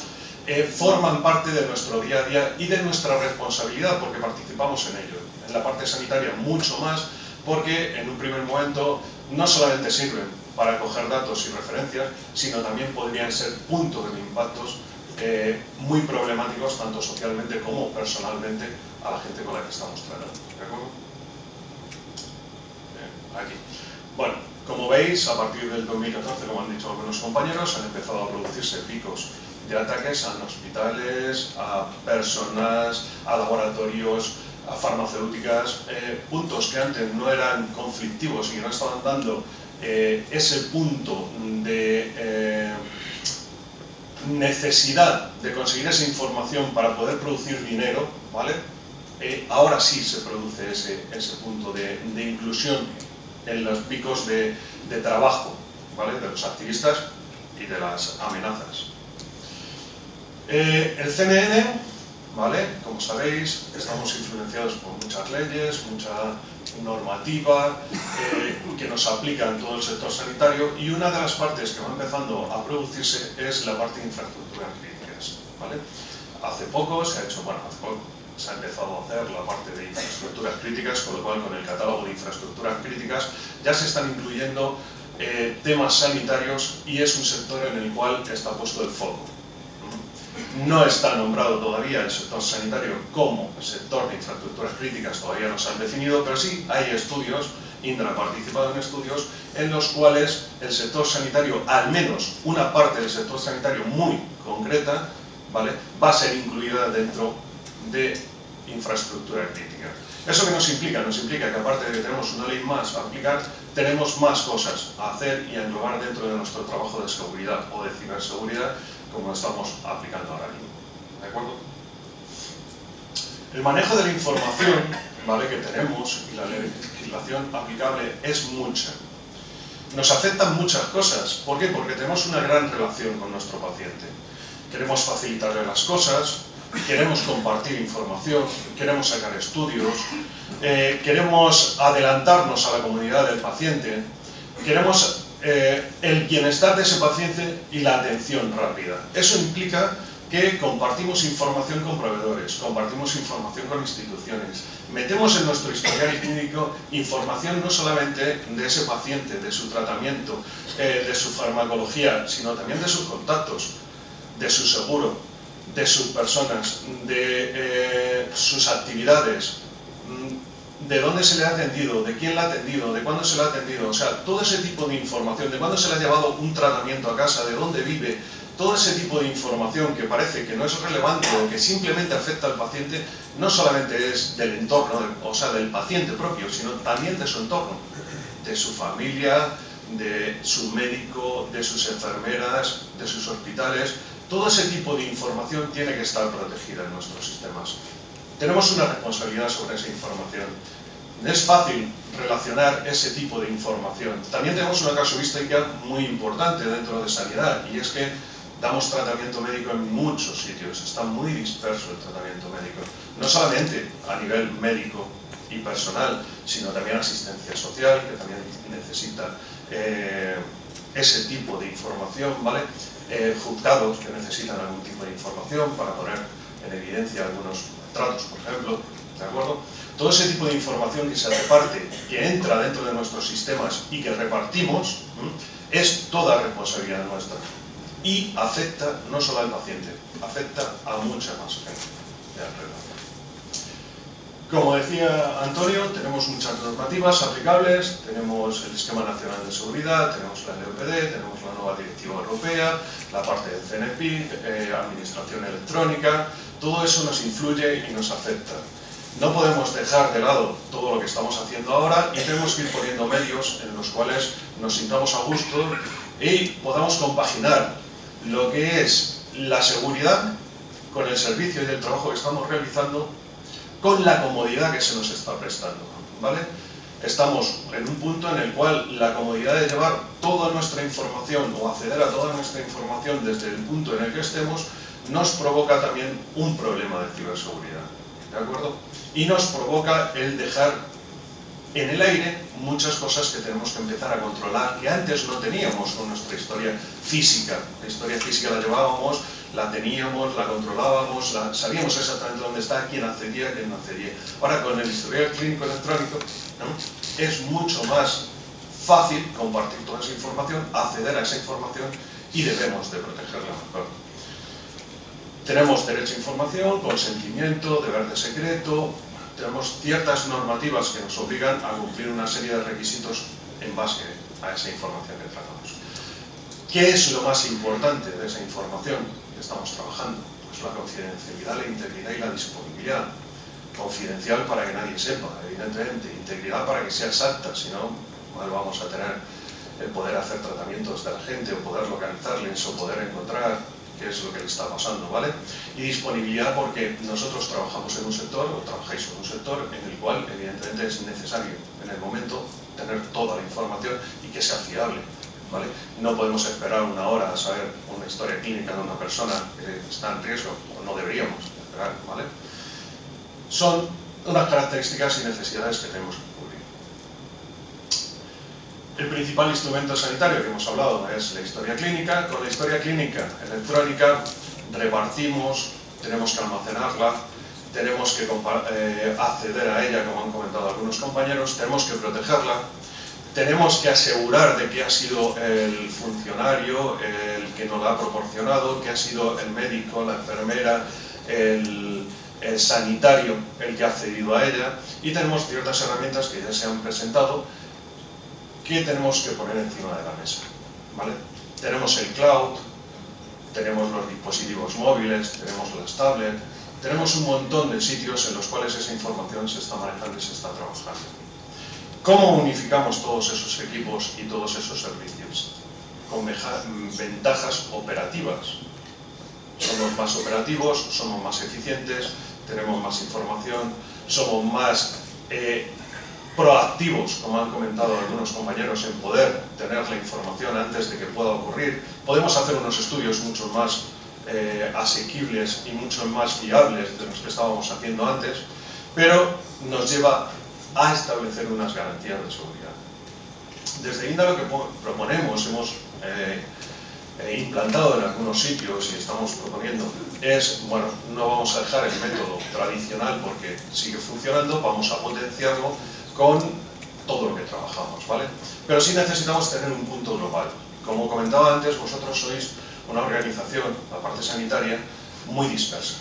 forman parte de nuestro día a día y de nuestra responsabilidad porque participamos en ello. En la parte sanitaria mucho más porque en un primer momento no solamente sirven para coger datos y referencias, sino también podrían ser puntos de impactos muy problemáticos tanto socialmente como personalmente a la gente con la que estamos tratando. ¿De acuerdo? Aquí. Bueno, como veis, a partir del 2014, como han dicho algunos compañeros, han empezado a producirse picos de ataques a hospitales, a personas, a laboratorios, a farmacéuticas, puntos que antes no eran conflictivos y que no estaban dando ese punto de necesidad de conseguir esa información para poder producir dinero, ¿vale? Ahora sí se produce ese punto de inclusión en los picos de trabajo, ¿vale? De los activistas y de las amenazas. El CNN, ¿vale? Como sabéis, estamos influenciados por muchas leyes, mucha normativa que nos aplica en todo el sector sanitario y una de las partes que va empezando a producirse es la parte de infraestructuras críticas, ¿vale? Hace poco se ha hecho, bueno, hace poco se ha empezado a hacer la parte de infraestructuras críticas, con lo cual con el catálogo de infraestructuras críticas ya se están incluyendo temas sanitarios y es un sector en el cual está puesto el foco. No está nombrado todavía el sector sanitario como sector de infraestructuras críticas, todavía no se han definido, pero sí hay estudios, Indra ha participado en estudios, en los cuales el sector sanitario, al menos una parte del sector sanitario muy concreta, ¿vale?, va a ser incluida dentro de infraestructura crítica. ¿Eso qué nos implica? Nos implica que aparte de que tenemos una ley más a aplicar, tenemos más cosas a hacer y a englobar dentro de nuestro trabajo de seguridad o de ciberseguridad, como estamos aplicando ahora mismo. ¿De acuerdo? El manejo de la información, ¿vale?, que tenemos y la legislación aplicable es mucha. Nos afectan muchas cosas. ¿Por qué? Porque tenemos una gran relación con nuestro paciente. queremos facilitarle las cosas, queremos compartir información, queremos sacar estudios, queremos adelantarnos a la comunidad del paciente, queremos el bienestar de ese paciente y la atención rápida. Eso implica que compartimos información con proveedores, compartimos información con instituciones, metemos en nuestro historial clínico información no solamente de ese paciente, de su tratamiento, de su farmacología, sino también de sus contactos, de su seguro, de sus personas, de sus actividades, de dónde se le ha atendido, de quién la ha atendido, de cuándo se le ha atendido, o sea, todo ese tipo de información, de cuándo se le ha llevado un tratamiento a casa, de dónde vive, todo ese tipo de información que parece que no es relevante o que simplemente afecta al paciente, no solamente es del entorno, o sea, del paciente propio, sino también de su entorno, de su familia, de su médico, de sus enfermeras, de sus hospitales. Todo ese tipo de información tiene que estar protegida en nuestros sistemas. Tenemos una responsabilidad sobre esa información. Es fácil relacionar ese tipo de información. También tenemos una casuística muy importante dentro de sanidad, y es que damos tratamiento médico en muchos sitios, está muy disperso el tratamiento médico. No solamente a nivel médico y personal, sino también asistencia social, que también necesita ese tipo de información, ¿vale? Juzgados que necesitan algún tipo de información para poner en evidencia algunos tratos, por ejemplo, ¿de acuerdo? Todo ese tipo de información que se reparte, que entra dentro de nuestros sistemas y que repartimos, es toda responsabilidad nuestra. Y afecta no solo al paciente, afecta a mucha más gente de alrededor. Como decía Antonio, tenemos muchas normativas aplicables, tenemos el Esquema Nacional de Seguridad, tenemos la LOPD, tenemos la nueva Directiva Europea, la parte del CNPIC, Administración Electrónica, todo eso nos influye y nos afecta. No podemos dejar de lado todo lo que estamos haciendo ahora y tenemos que ir poniendo medios en los cuales nos sintamos a gusto y podamos compaginar lo que es la seguridad con el servicio y el trabajo que estamos realizando con la comodidad que se nos está prestando, ¿vale? Estamos en un punto en el cual la comodidad de llevar toda nuestra información o acceder a toda nuestra información desde el punto en el que estemos nos provoca también un problema de ciberseguridad, ¿de acuerdo? Y nos provoca el dejar en el aire muchas cosas que tenemos que empezar a controlar, que antes no teníamos con nuestra historia física. La historia física la llevábamos, la teníamos, la controlábamos, sabíamos exactamente dónde está, quién accedía, quién no accedía. Ahora con el historial clínico electrónico, ¿no?, es mucho más fácil compartir toda esa información, acceder a esa información y debemos de protegerla mejor. Tenemos derecho a información, consentimiento, deber de secreto. Tenemos ciertas normativas que nos obligan a cumplir una serie de requisitos en base a esa información que tratamos. ¿Qué es lo más importante de esa información que estamos trabajando? Pues la confidencialidad, la integridad y la disponibilidad. Confidencial para que nadie sepa, evidentemente. Integridad para que sea exacta, si no, mal vamos a tener el poder hacer tratamientos de la gente, o poder localizarles, o poder encontrar qué es lo que le está pasando, ¿vale? Y disponibilidad porque nosotros trabajamos en un sector, o trabajáis en un sector, en el cual evidentemente es necesario en el momento tener toda la información y que sea fiable, ¿vale? No podemos esperar una hora a saber una historia clínica de una persona que está en riesgo, o no deberíamos esperar, ¿vale? Son unas características y necesidades que tenemos que cubrir. El principal instrumento sanitario que hemos hablado es la historia clínica. Con la historia clínica electrónica repartimos, tenemos que almacenarla, tenemos que acceder a ella, como han comentado algunos compañeros, tenemos que protegerla, tenemos que asegurar de que ha sido el funcionario el que nos la ha proporcionado, que ha sido el médico, la enfermera, el sanitario el que ha accedido a ella, y tenemos ciertas herramientas que ya se han presentado que tenemos que poner encima de la mesa, ¿vale? Tenemos el cloud, tenemos los dispositivos móviles, tenemos las tablets, tenemos un montón de sitios en los cuales esa información se está manejando y se está trabajando. ¿Cómo unificamos todos esos equipos y todos esos servicios? Con ventajas operativas. Somos más operativos, somos más eficientes, tenemos más información, somos más proactivos, como han comentado algunos compañeros, en poder tener la información antes de que pueda ocurrir. Podemos hacer unos estudios mucho más asequibles y mucho más fiables de los que estábamos haciendo antes, pero nos lleva a establecer unas garantías de seguridad. Desde INDA lo que proponemos, hemos implantado en algunos sitios y estamos proponiendo es, bueno, no vamos a dejar el método tradicional porque sigue funcionando, vamos a potenciarlo con todo lo que trabajamos, ¿vale? Pero sí necesitamos tener un punto global. Como comentaba antes, vosotros sois una organización, la parte sanitaria, muy dispersa.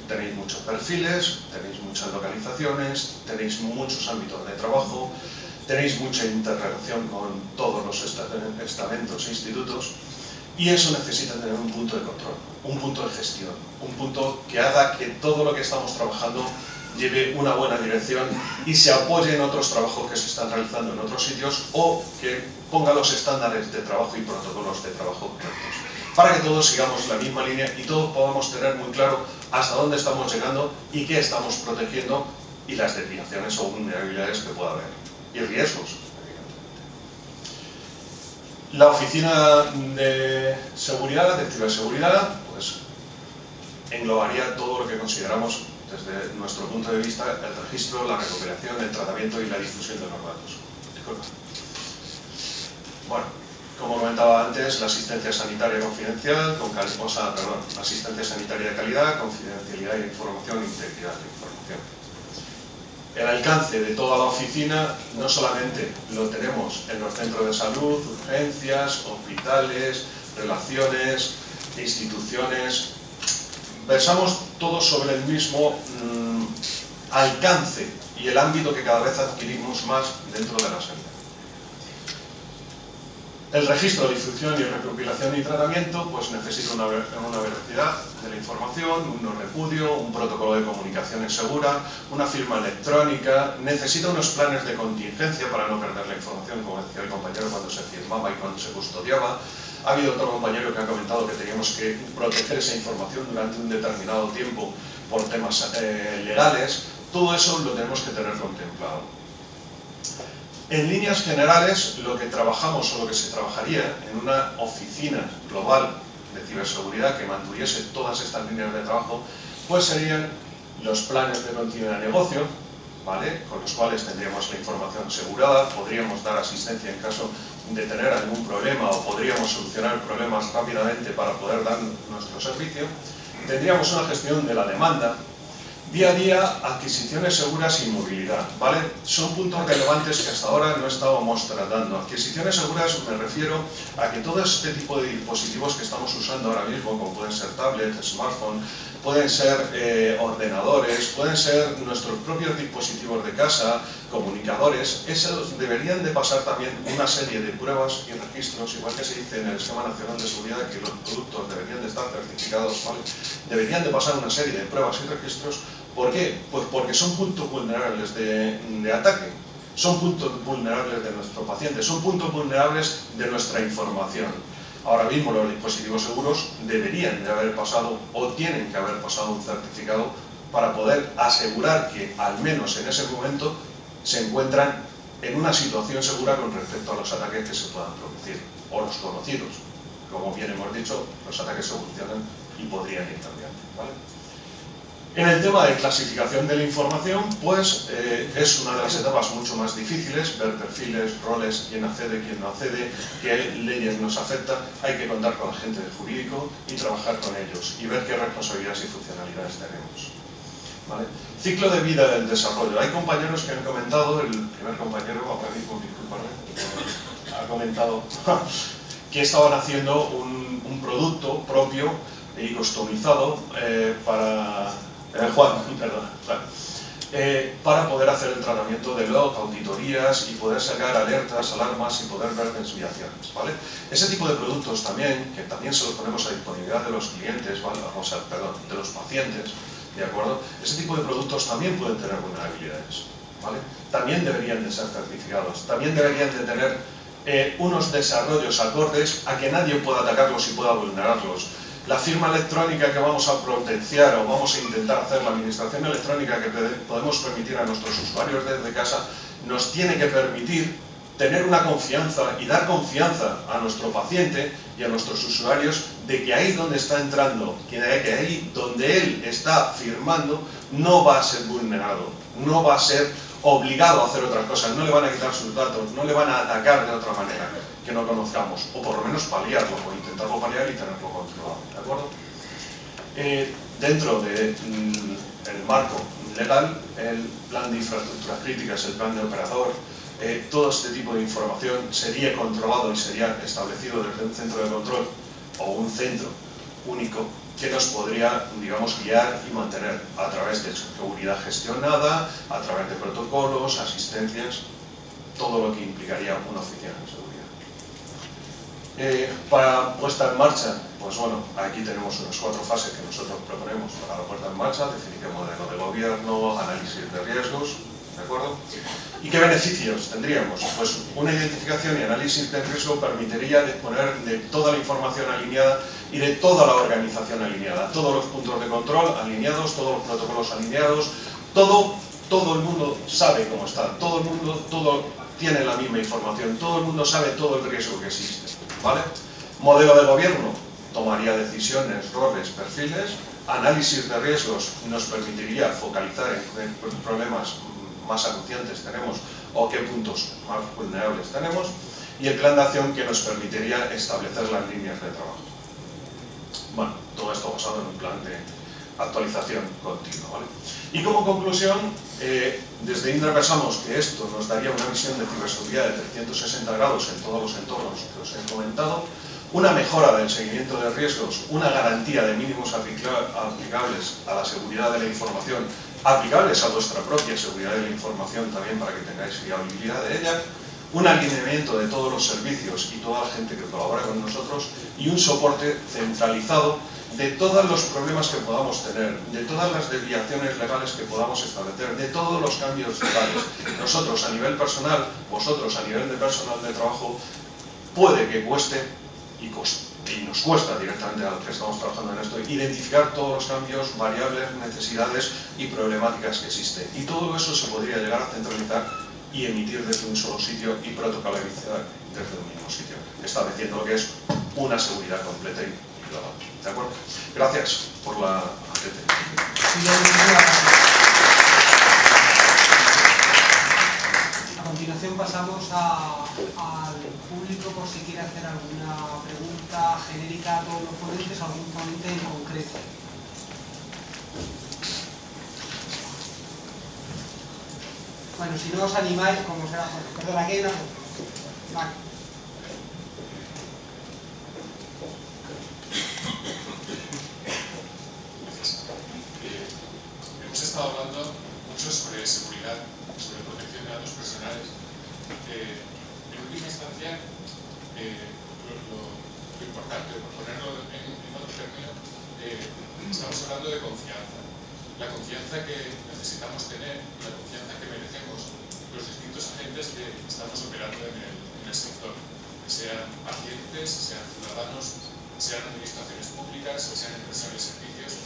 Tenéis muchos perfiles, tenéis muchas localizaciones, tenéis muchos ámbitos de trabajo, tenéis mucha interrelación con todos los estamentos e institutos, y eso necesita tener un punto de control, un punto de gestión, un punto que haga que todo lo que estamos trabajando lleve una buena dirección y se apoye en otros trabajos que se están realizando en otros sitios, o que ponga los estándares de trabajo y protocolos de trabajo correctos, para que todos sigamos la misma línea y todos podamos tener muy claro hasta dónde estamos llegando y qué estamos protegiendo, y las desviaciones o vulnerabilidades que pueda haber, y riesgos. La oficina de seguridad, de ciberseguridad, pues englobaría todo lo que consideramos desde nuestro punto de vista el registro, la recuperación, el tratamiento y la difusión de los datos. Bueno, como comentaba antes, la asistencia sanitaria confidencial, asistencia sanitaria de calidad, confidencialidad de información e integridad de información. El alcance de toda la oficina no solamente lo tenemos en los centros de salud, urgencias, hospitales, relaciones, instituciones. Versamos todos sobre el mismo alcance y el ámbito que cada vez adquirimos más dentro de la sanidad. El registro, difusión y recopilación y tratamiento pues necesita una veracidad de la información, un no repudio, un protocolo de comunicaciones segura, una firma electrónica, necesita unos planes de contingencia para no perder la información, como decía el compañero, cuando se firmaba y cuando se custodiaba. Ha habido otro compañero que ha comentado que teníamos que proteger esa información durante un determinado tiempo por temas legales. Todo eso lo tenemos que tener contemplado. En líneas generales, lo que trabajamos o lo que se trabajaría en una oficina global de ciberseguridad que mantuviese todas estas líneas de trabajo, pues serían los planes de continuidad de negocio, ¿vale?, con los cuales tendríamos la información asegurada, podríamos dar asistencia en caso de tener algún problema o podríamos solucionar problemas rápidamente para poder dar nuestro servicio. Tendríamos una gestión de la demanda, día a día, adquisiciones seguras y movilidad, ¿vale? Son puntos relevantes que hasta ahora no estábamos tratando. Adquisiciones seguras me refiero a que todo este tipo de dispositivos que estamos usando ahora mismo, como pueden ser tablets, smartphones, pueden ser ordenadores, pueden ser nuestros propios dispositivos de casa, comunicadores, esos deberían de pasar también una serie de pruebas y registros, igual que se dice en el Esquema Nacional de Seguridad que los productos deberían de estar certificados, ¿vale? Deberían de pasar una serie de pruebas y registros. ¿Por qué? Pues porque son puntos vulnerables de ataque, son puntos vulnerables de nuestro paciente, son puntos vulnerables de nuestra información. Ahora mismo los dispositivos seguros deberían de haber pasado o tienen que haber pasado un certificado para poder asegurar que al menos en ese momento se encuentran en una situación segura con respecto a los ataques que se puedan producir, o los conocidos. Como bien hemos dicho, los ataques evolucionan y podrían ir cambiando, ¿vale? En el tema de clasificación de la información, pues es una de las etapas mucho más difíciles, ver perfiles, roles, quién accede, quién no accede, qué leyes nos afectan. Hay que contar con la gente del jurídico y trabajar con ellos y ver qué responsabilidades y funcionalidades tenemos, ¿vale? Ciclo de vida del desarrollo. Hay compañeros que han comentado, el primer compañero, ahora mismo, disculpadme, ha comentado que estaban haciendo un producto propio y customizado para poder hacer el tratamiento de log, auditorías y poder sacar alertas, alarmas y poder ver desviaciones, ¿vale? Ese tipo de productos también, que también se los ponemos a disponibilidad de los clientes, ¿vale? De los pacientes, ¿de acuerdo? Ese tipo de productos también pueden tener vulnerabilidades, ¿vale? También deberían de ser certificados, también deberían de tener unos desarrollos acordes a que nadie pueda atacarlos y pueda vulnerarlos. La firma electrónica que vamos a potenciar o vamos a intentar hacer, la administración electrónica que podemos permitir a nuestros usuarios desde casa, nos tiene que permitir tener una confianza y dar confianza a nuestro paciente y a nuestros usuarios de que ahí donde está entrando, que ahí donde él está firmando, no va a ser vulnerado, no va a ser obligado a hacer otras cosas, no le van a quitar sus datos, no le van a atacar de otra manera que no conozcamos, o por lo menos paliarlo, o intentarlo paliar y tenerlo controlado, ¿de acuerdo? Dentro del marco legal, el plan de infraestructuras críticas, el plan de operador, todo este tipo de información sería controlado y sería establecido desde un centro de control o un centro único que nos podría, digamos, guiar y mantener a través de seguridad gestionada, a través de protocolos, asistencias, todo lo que implicaría una oficina de seguridad. Para puesta en marcha, pues bueno, aquí tenemos unas 4 fases que nosotros proponemos para la puesta en marcha: definición, modelo de gobierno, análisis de riesgos, ¿de acuerdo? ¿Y qué beneficios tendríamos? Pues una identificación y análisis de riesgo permitiría disponer de toda la información alineada y de toda la organización alineada, todos los puntos de control alineados, todos los protocolos alineados, todo el mundo sabe cómo está, todo tiene la misma información, todo el mundo sabe todo el riesgo que existe, ¿vale? Modelo de gobierno, tomaría decisiones, roles, perfiles. Análisis de riesgos nos permitiría focalizar en qué problemas más acuciantes tenemos o qué puntos más vulnerables tenemos, y el plan de acción, que nos permitiría establecer las líneas de trabajo. Bueno, todo esto basado en un plan de actualización continua, ¿vale? Y como conclusión, desde Indra pensamos que esto nos daría una visión de ciberseguridad de 360 grados en todos los entornos que os he comentado, una mejora del seguimiento de riesgos, una garantía de mínimos aplicables a la seguridad de la información, aplicables a vuestra propia seguridad de la información también, para que tengáis fiabilidad de ella, un alineamiento de todos los servicios y toda la gente que colabora con nosotros, y un soporte centralizado de todos los problemas que podamos tener, de todas las desviaciones legales que podamos establecer, de todos los cambios legales. Nosotros a nivel personal, vosotros a nivel de personal de trabajo, puede que cueste y nos cuesta directamente a los que estamos trabajando en esto identificar todos los cambios, variables, necesidades y problemáticas que existen. Y todo eso se podría llegar a centralizar y emitir desde un solo sitio y protocolarizar desde un mismo sitio, estableciendo lo que es una seguridad completa y global. ¿De acuerdo? Gracias por la atención. A continuación pasamos al público por si quiere hacer alguna pregunta genérica a todos los ponentes o algún ponente en concreto. Bueno, si no os animáis, como será... Perdón, aquí hay una... Vale. Hemos estado hablando mucho sobre seguridad, sobre protección de datos personales. En última instancia, lo importante, por ponerlo en otro término, estamos hablando de confianza. La confianza que necesitamos tener, la confianza que merecemos los distintos agentes que estamos operando en el sector, sean pacientes, sean ciudadanos, sean administraciones públicas, sean empresas de servicios.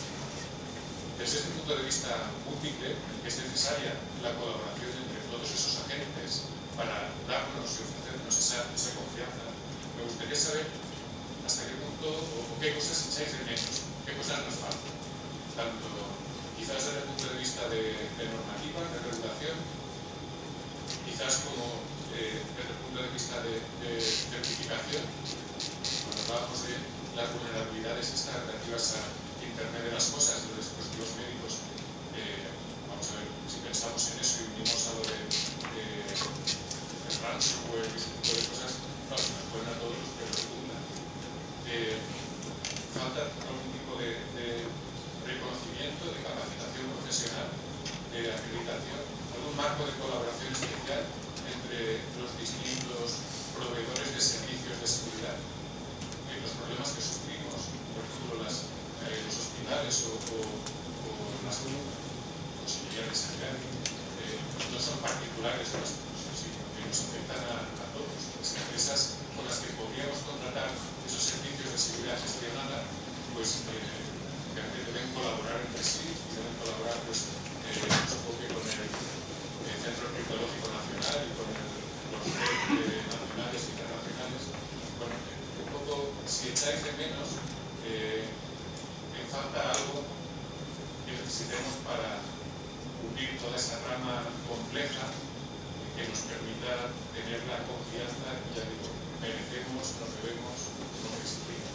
Desde este punto de vista múltiple, en el que es necesaria la colaboración entre todos esos agentes para darnos y ofrecernos esa confianza, me gustaría saber hasta qué punto o qué cosas echáis de menos, qué cosas nos faltan, tanto quizás desde el punto de vista de normativa, de regulación, quizás como desde el punto de vista de certificación, cuando hablábamos de las vulnerabilidades estas relativas a Internet de las cosas, de los dispositivos médicos. Vamos a ver, si pensamos en eso y unimos a lo de ransomware y ese tipo de cosas, claro, nos ponen a todos los que redundan. Falta algún tipo de reconocimiento, de capacitación profesional, de acreditación, algún marco de colaboración especial entre los distintos proveedores de servicios de seguridad. Los problemas que sufrimos, por ejemplo, los hospitales o las consejerías de sanidad, no son particulares de las cosas, sino que nos afectan a todos. Las empresas con las que podríamos contratar esos servicios de seguridad gestionada, pues deben colaborar entre sí y deben colaborar, pues, supongo que con el Centro Criptológico Nacional y con los echáis de menos, me falta algo que necesitemos para cubrir toda esa rama compleja que nos permita tener la confianza, ya digo, merecemos, nos debemos, nos explica.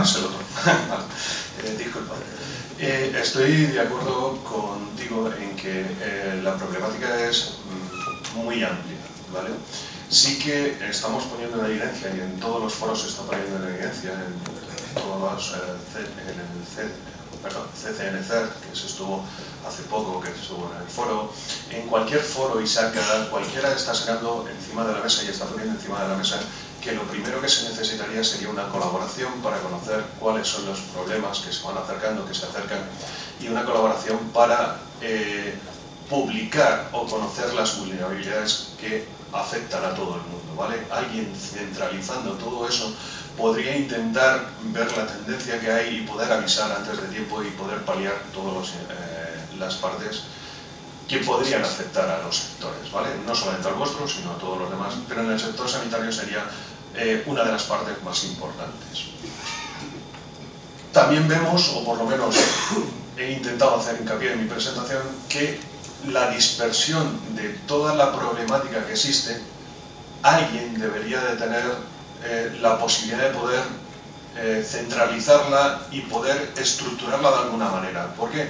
Es el otro. Vale. Disculpa. Estoy de acuerdo contigo en que la problemática es muy amplia, ¿vale? Sí que estamos poniendo en evidencia, y en todos los foros se está poniendo en evidencia, en todos los CCNCER, que se estuvo hace poco, que se estuvo en el foro, en cualquier foro y cualquiera está sacando encima de la mesa y está poniendo encima de la mesa que lo primero que se necesitaría sería una colaboración para conocer cuáles son los problemas que se van acercando, que se acercan, y una colaboración para publicar o conocer las vulnerabilidades que afectan a todo el mundo, ¿vale? Alguien centralizando todo eso podría intentar ver la tendencia que hay y poder avisar antes de tiempo y poder paliar todas las partes que podrían afectar a los sectores, ¿vale? No solamente al vuestro, sino a todos los demás, pero en el sector sanitario sería una de las partes más importantes. También vemos, o por lo menos he intentado hacer hincapié en mi presentación, que la dispersión de toda la problemática que existe, alguien debería de tener la posibilidad de poder centralizarla y poder estructurarla de alguna manera. ¿Por qué?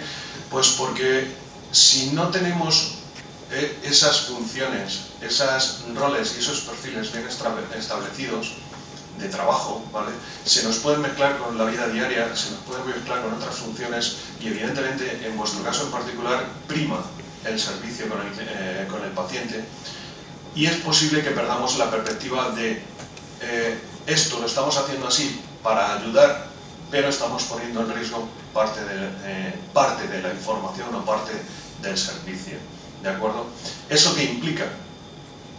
Pues porque si no tenemos esas funciones, esos roles y esos perfiles bien establecidos de trabajo, ¿vale? Se nos puede mezclar con la vida diaria, se nos puede mezclar con otras funciones y evidentemente en vuestro caso en particular prima el servicio con el paciente y es posible que perdamos la perspectiva de esto lo estamos haciendo así para ayudar, pero estamos poniendo en riesgo parte de la información o parte del servicio, ¿de acuerdo? ¿Eso qué implica?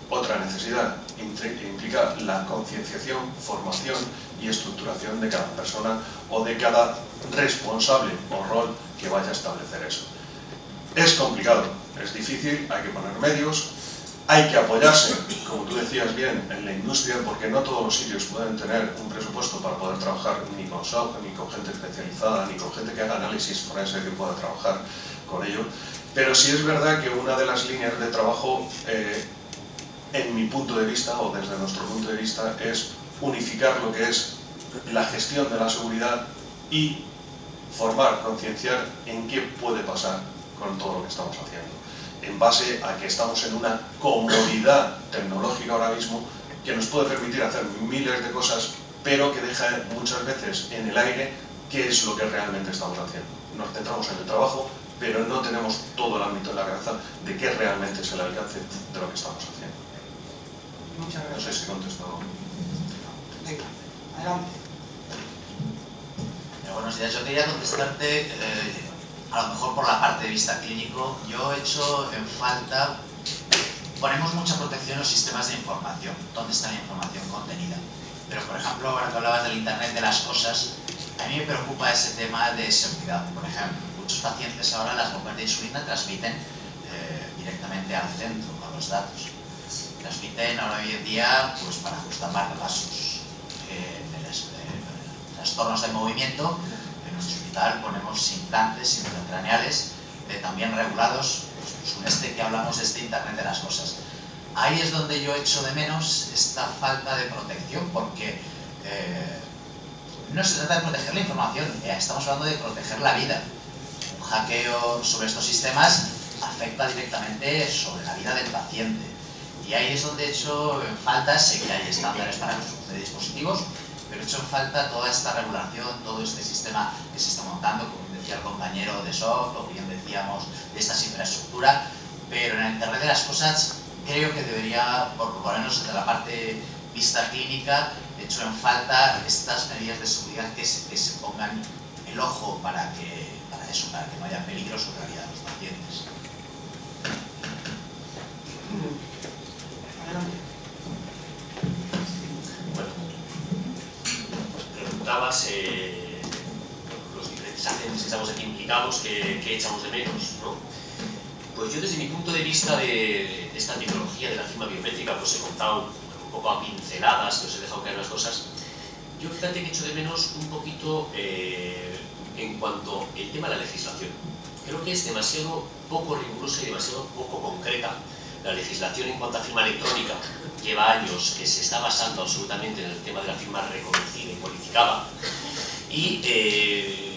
Otra necesidad, implica la concienciación, formación y estructuración de cada persona o de cada responsable o rol que vaya a establecer eso. Es complicado, es difícil, hay que poner medios, hay que apoyarse, como tú decías bien, en la industria, porque no todos los sitios pueden tener un presupuesto para poder trabajar ni con SOC, ni con gente especializada, ni con gente que haga análisis forense que pueda trabajar con ello. Pero sí es verdad que una de las líneas de trabajo, en mi punto de vista, o desde nuestro punto de vista, es unificar lo que es la gestión de la seguridad y formar, concienciar en qué puede pasar con todo lo que estamos haciendo, en base a que estamos en una comodidad tecnológica ahora mismo que nos puede permitir hacer miles de cosas, pero que deja muchas veces en el aire qué es lo que realmente estamos haciendo. Nos centramos en el trabajo, pero no tenemos todo el ámbito en la cabeza de qué realmente es el alcance de lo que estamos haciendo. Muchas gracias. No sé si contesto. Venga, adelante. Buenos días, yo quería contestarte, a lo mejor por la parte de vista clínico, yo he hecho en falta, ponemos mucha protección en los sistemas de información, ¿dónde está la información contenida? Pero por ejemplo, ahora que hablabas del Internet de las cosas, a mí me preocupa ese tema de seguridad. Por ejemplo, muchos pacientes ahora las bombas de insulina transmiten directamente al centro, a los datos. Transmiten ahora hoy en día pues, para ajustar marcapasos. Trastornos de movimiento, en nuestro hospital ponemos implantes intracraneales también regulados, pues que hablamos de este Internet de las cosas. Ahí es donde yo echo de menos esta falta de protección, porque no se trata de proteger la información, estamos hablando de proteger la vida. Un hackeo sobre estos sistemas afecta directamente sobre la vida del paciente. Y ahí es donde he hecho en falta, sé que hay estándares para el uso de dispositivos, pero he hecho en falta toda esta regulación, todo este sistema que se está montando, como decía el compañero de SOC, o bien decíamos de esta infraestructura, pero en el Internet de las cosas creo que debería, por lo menos desde la parte vista clínica, he hecho en falta estas medidas de seguridad que se pongan el ojo para que no haya peligros sobre la vida de los pacientes. Bueno, preguntabas comentamos que echamos de menos, ¿no? Pues yo desde mi punto de vista de esta tecnología de la firma biométrica, pues he contado un poco a pinceladas, que os he dejado caer las cosas. Yo fíjate que echo de menos un poquito en cuanto al tema de la legislación. Creo que es demasiado poco rigurosa y demasiado poco concreta. La legislación en cuanto a firma electrónica lleva años que se está basando absolutamente en el tema de la firma reconocida y cualificada. Y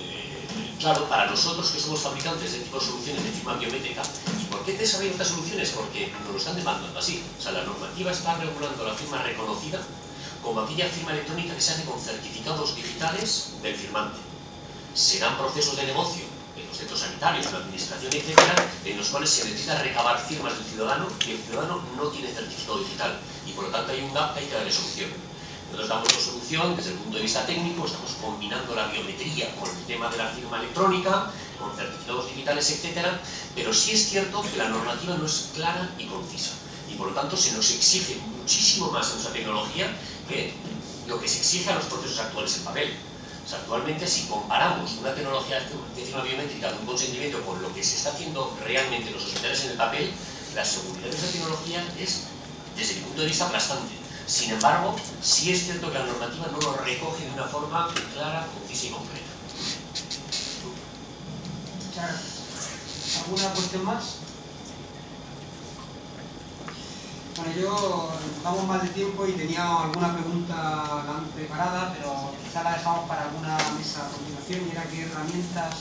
claro, para nosotros que somos fabricantes de tipo de soluciones de firma biométrica, ¿y por qué desarrollan estas soluciones? Porque nos lo están demandando así. O sea, la normativa está regulando la firma reconocida como aquella firma electrónica que se hace con certificados digitales del firmante. Serán procesos de negocio en los centros sanitarios, en la administración, etcétera, en los cuales se necesita recabar firmas del ciudadano y el ciudadano no tiene certificado digital y por lo tanto hay un gap que hay que darle solución. Nosotros damos la solución desde el punto de vista técnico, estamos combinando la biometría con el tema de la firma electrónica, con certificados digitales, etcétera, pero sí es cierto que la normativa no es clara y concisa y por lo tanto se nos exige muchísimo más en nuestra tecnología que lo que se exige a los procesos actuales en papel. O sea, actualmente, si comparamos una tecnología de firma biométrica de un consentimiento con lo que se está haciendo realmente en los hospitales en el papel, la seguridad de esa tecnología es, desde mi punto de vista, aplastante. Sin embargo, sí es cierto que la normativa no lo recoge de una forma clara, concisa y concreta. Muchas gracias. ¿Alguna cuestión más? Bueno, yo vamos mal de tiempo y tenía alguna pregunta preparada, pero quizá la dejamos para alguna mesa a continuación, y era qué herramientas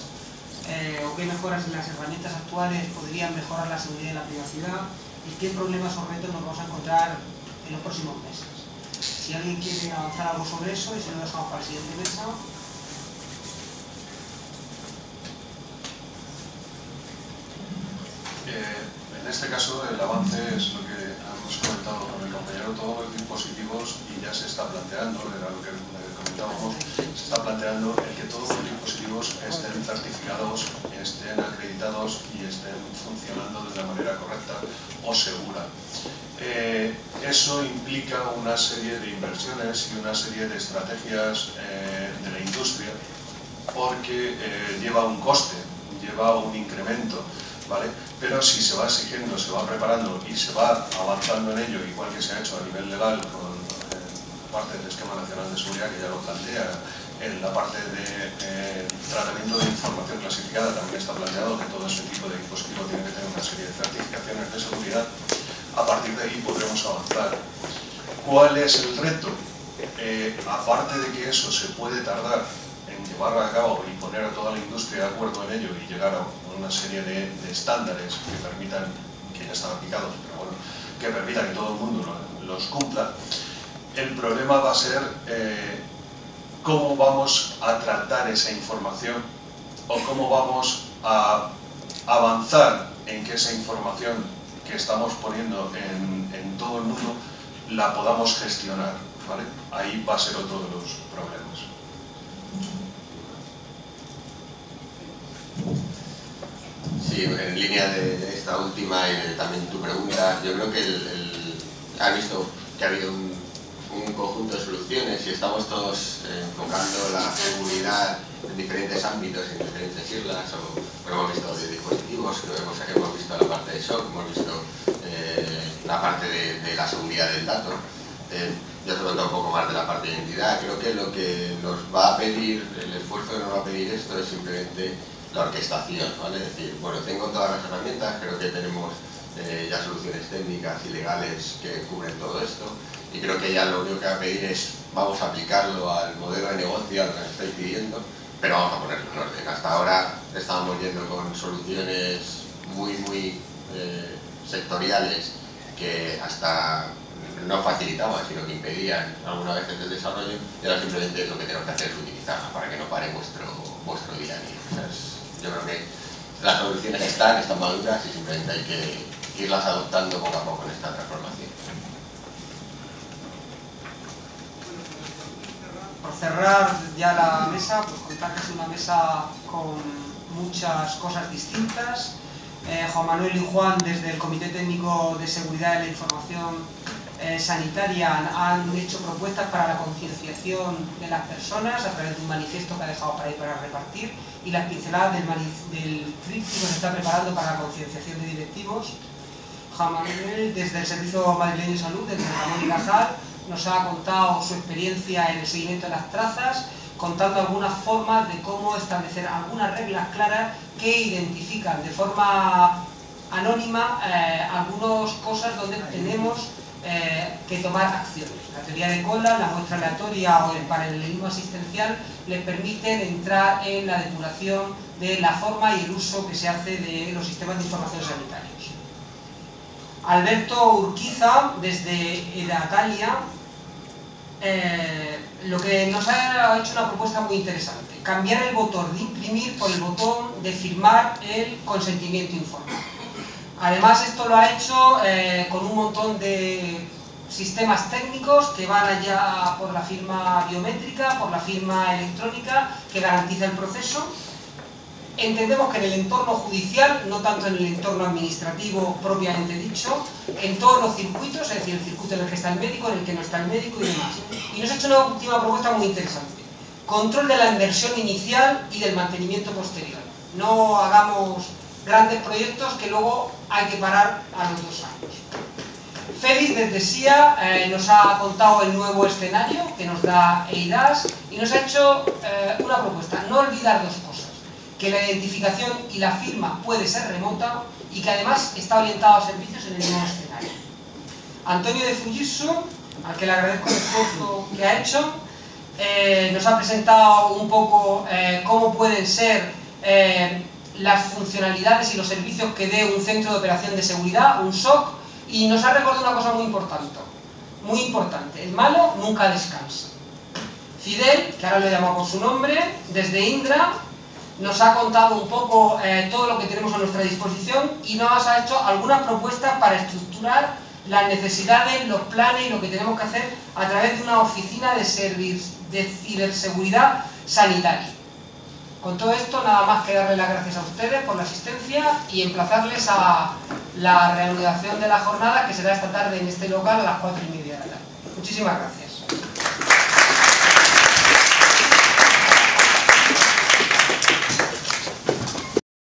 o qué mejoras en las herramientas actuales podrían mejorar la seguridad y la privacidad y qué problemas o retos nos vamos a encontrar en los próximos meses. Si alguien quiere avanzar algo sobre eso, y si no, dejamos para la siguiente mesa. En este caso, el avance es lo que hemos comentado con el compañero, todos los dispositivos, y ya se está planteando, era lo que comentábamos, se está planteando el que todos los dispositivos estén certificados, estén acreditados y estén funcionando de una manera correcta o segura. Eso implica una serie de inversiones y una serie de estrategias de la industria, porque lleva un coste, lleva un incremento, ¿vale? Pero si se va exigiendo, se va preparando y se va avanzando en ello, igual que se ha hecho a nivel legal con parte del Esquema Nacional de Seguridad, que ya lo plantea, en la parte de tratamiento de información clasificada también está planteado que todo ese tipo de dispositivo tiene que tener una serie de certificaciones de seguridad. A partir de ahí podremos avanzar. ¿Cuál es el reto? Aparte de que eso se puede tardar en llevarlo a cabo y poner a toda la industria de acuerdo en ello y llegar a una serie de estándares que permitan, que ya están aplicados, pero bueno, que permitan que todo el mundo los cumpla, el problema va a ser cómo vamos a tratar esa información o cómo vamos a avanzar en que esa información que estamos poniendo en todo el mundo la podamos gestionar, ¿vale? Ahí va a ser otro de los problemas. Sí, en línea de esta última y de también tu pregunta, yo creo que has visto que ha habido un conjunto de soluciones y estamos todos enfocando la seguridad en diferentes ámbitos, en diferentes islas, o hemos visto de dispositivos, hemos visto la parte de SOC, hemos visto la parte de la seguridad del dato. Yo te he contado un poco más de la parte de identidad. Creo que lo que nos va a pedir, el esfuerzo que nos va a pedir esto es simplemente la orquestación, ¿vale? Es decir, bueno, tengo todas las herramientas, creo que tenemos ya soluciones técnicas y legales que cubren todo esto, y creo que ya lo único que va a pedir es, vamos a aplicarlo al modelo de negocio, a lo que nos estáis pidiendo, pero vamos a ponerlo en orden. Hasta ahora estábamos yendo con soluciones muy sectoriales que hasta no facilitaban, sino que impedían algunas veces el desarrollo, y ahora simplemente lo que tenemos que hacer es utilizarlas para que no pare vuestro día a día. O sea, yo creo que las soluciones están maduras y simplemente hay que irlas adoptando poco a poco en esta transformación. Por cerrar ya la mesa, pues contar que es una mesa con muchas cosas distintas. Juan Manuel y Juan, desde el Comité Técnico de Seguridad de la Información, sanitaria han hecho propuestas para la concienciación de las personas a través de un manifiesto que ha dejado para ahí para repartir, y las pinceladas del tríptico se está preparando para la concienciación de directivos. Juan Manuel, desde el Servicio Madrileño de Salud, desde Ramón y Cajal, nos ha contado su experiencia en el seguimiento de las trazas, contando algunas formas de cómo establecer algunas reglas claras que identifican de forma anónima algunas cosas donde tenemos que tomar acciones. La teoría de Kohlberg, la muestra aleatoria o el paralelismo asistencial les permiten entrar en la depuración de la forma y el uso que se hace de los sistemas de información sanitarios. Alberto Urquiza, desde Edatalia, lo que nos ha hecho una propuesta muy interesante: cambiar el botón de imprimir por el botón de firmar el consentimiento informado. Además, esto lo ha hecho con un montón de sistemas técnicos que van allá por la firma biométrica, por la firma electrónica, que garantiza el proceso. Entendemos que en el entorno judicial, no tanto en el entorno administrativo propiamente dicho, en todos los circuitos, es decir, el circuito en el que está el médico, en el que no está el médico y demás. Y nos ha hecho una última propuesta muy interesante: control de la inversión inicial y del mantenimiento posterior. No hagamos grandes proyectos que luego hay que parar a los 2 años. Félix, desde SIA, nos ha contado el nuevo escenario que nos da EIDAS y nos ha hecho una propuesta: no olvidar 2 cosas: que la identificación y la firma puede ser remota y que además está orientado a servicios en el nuevo escenario. Antonio de Fujitsu, al que le agradezco el esfuerzo que ha hecho, nos ha presentado un poco cómo pueden ser las funcionalidades y los servicios que dé un centro de operación de seguridad, un SOC, y nos ha recordado una cosa muy importante: el malo nunca descansa. Fidel, que ahora lo llamamos por su nombre, desde Indra, nos ha contado un poco todo lo que tenemos a nuestra disposición y nos ha hecho algunas propuestas para estructurar las necesidades, los planes y lo que tenemos que hacer a través de una oficina de ciberseguridad sanitaria. Con todo esto, nada más que darles las gracias a ustedes por la asistencia y emplazarles a la reanudación de la jornada, que será esta tarde en este local a las 4:30 de la tarde. Muchísimas gracias.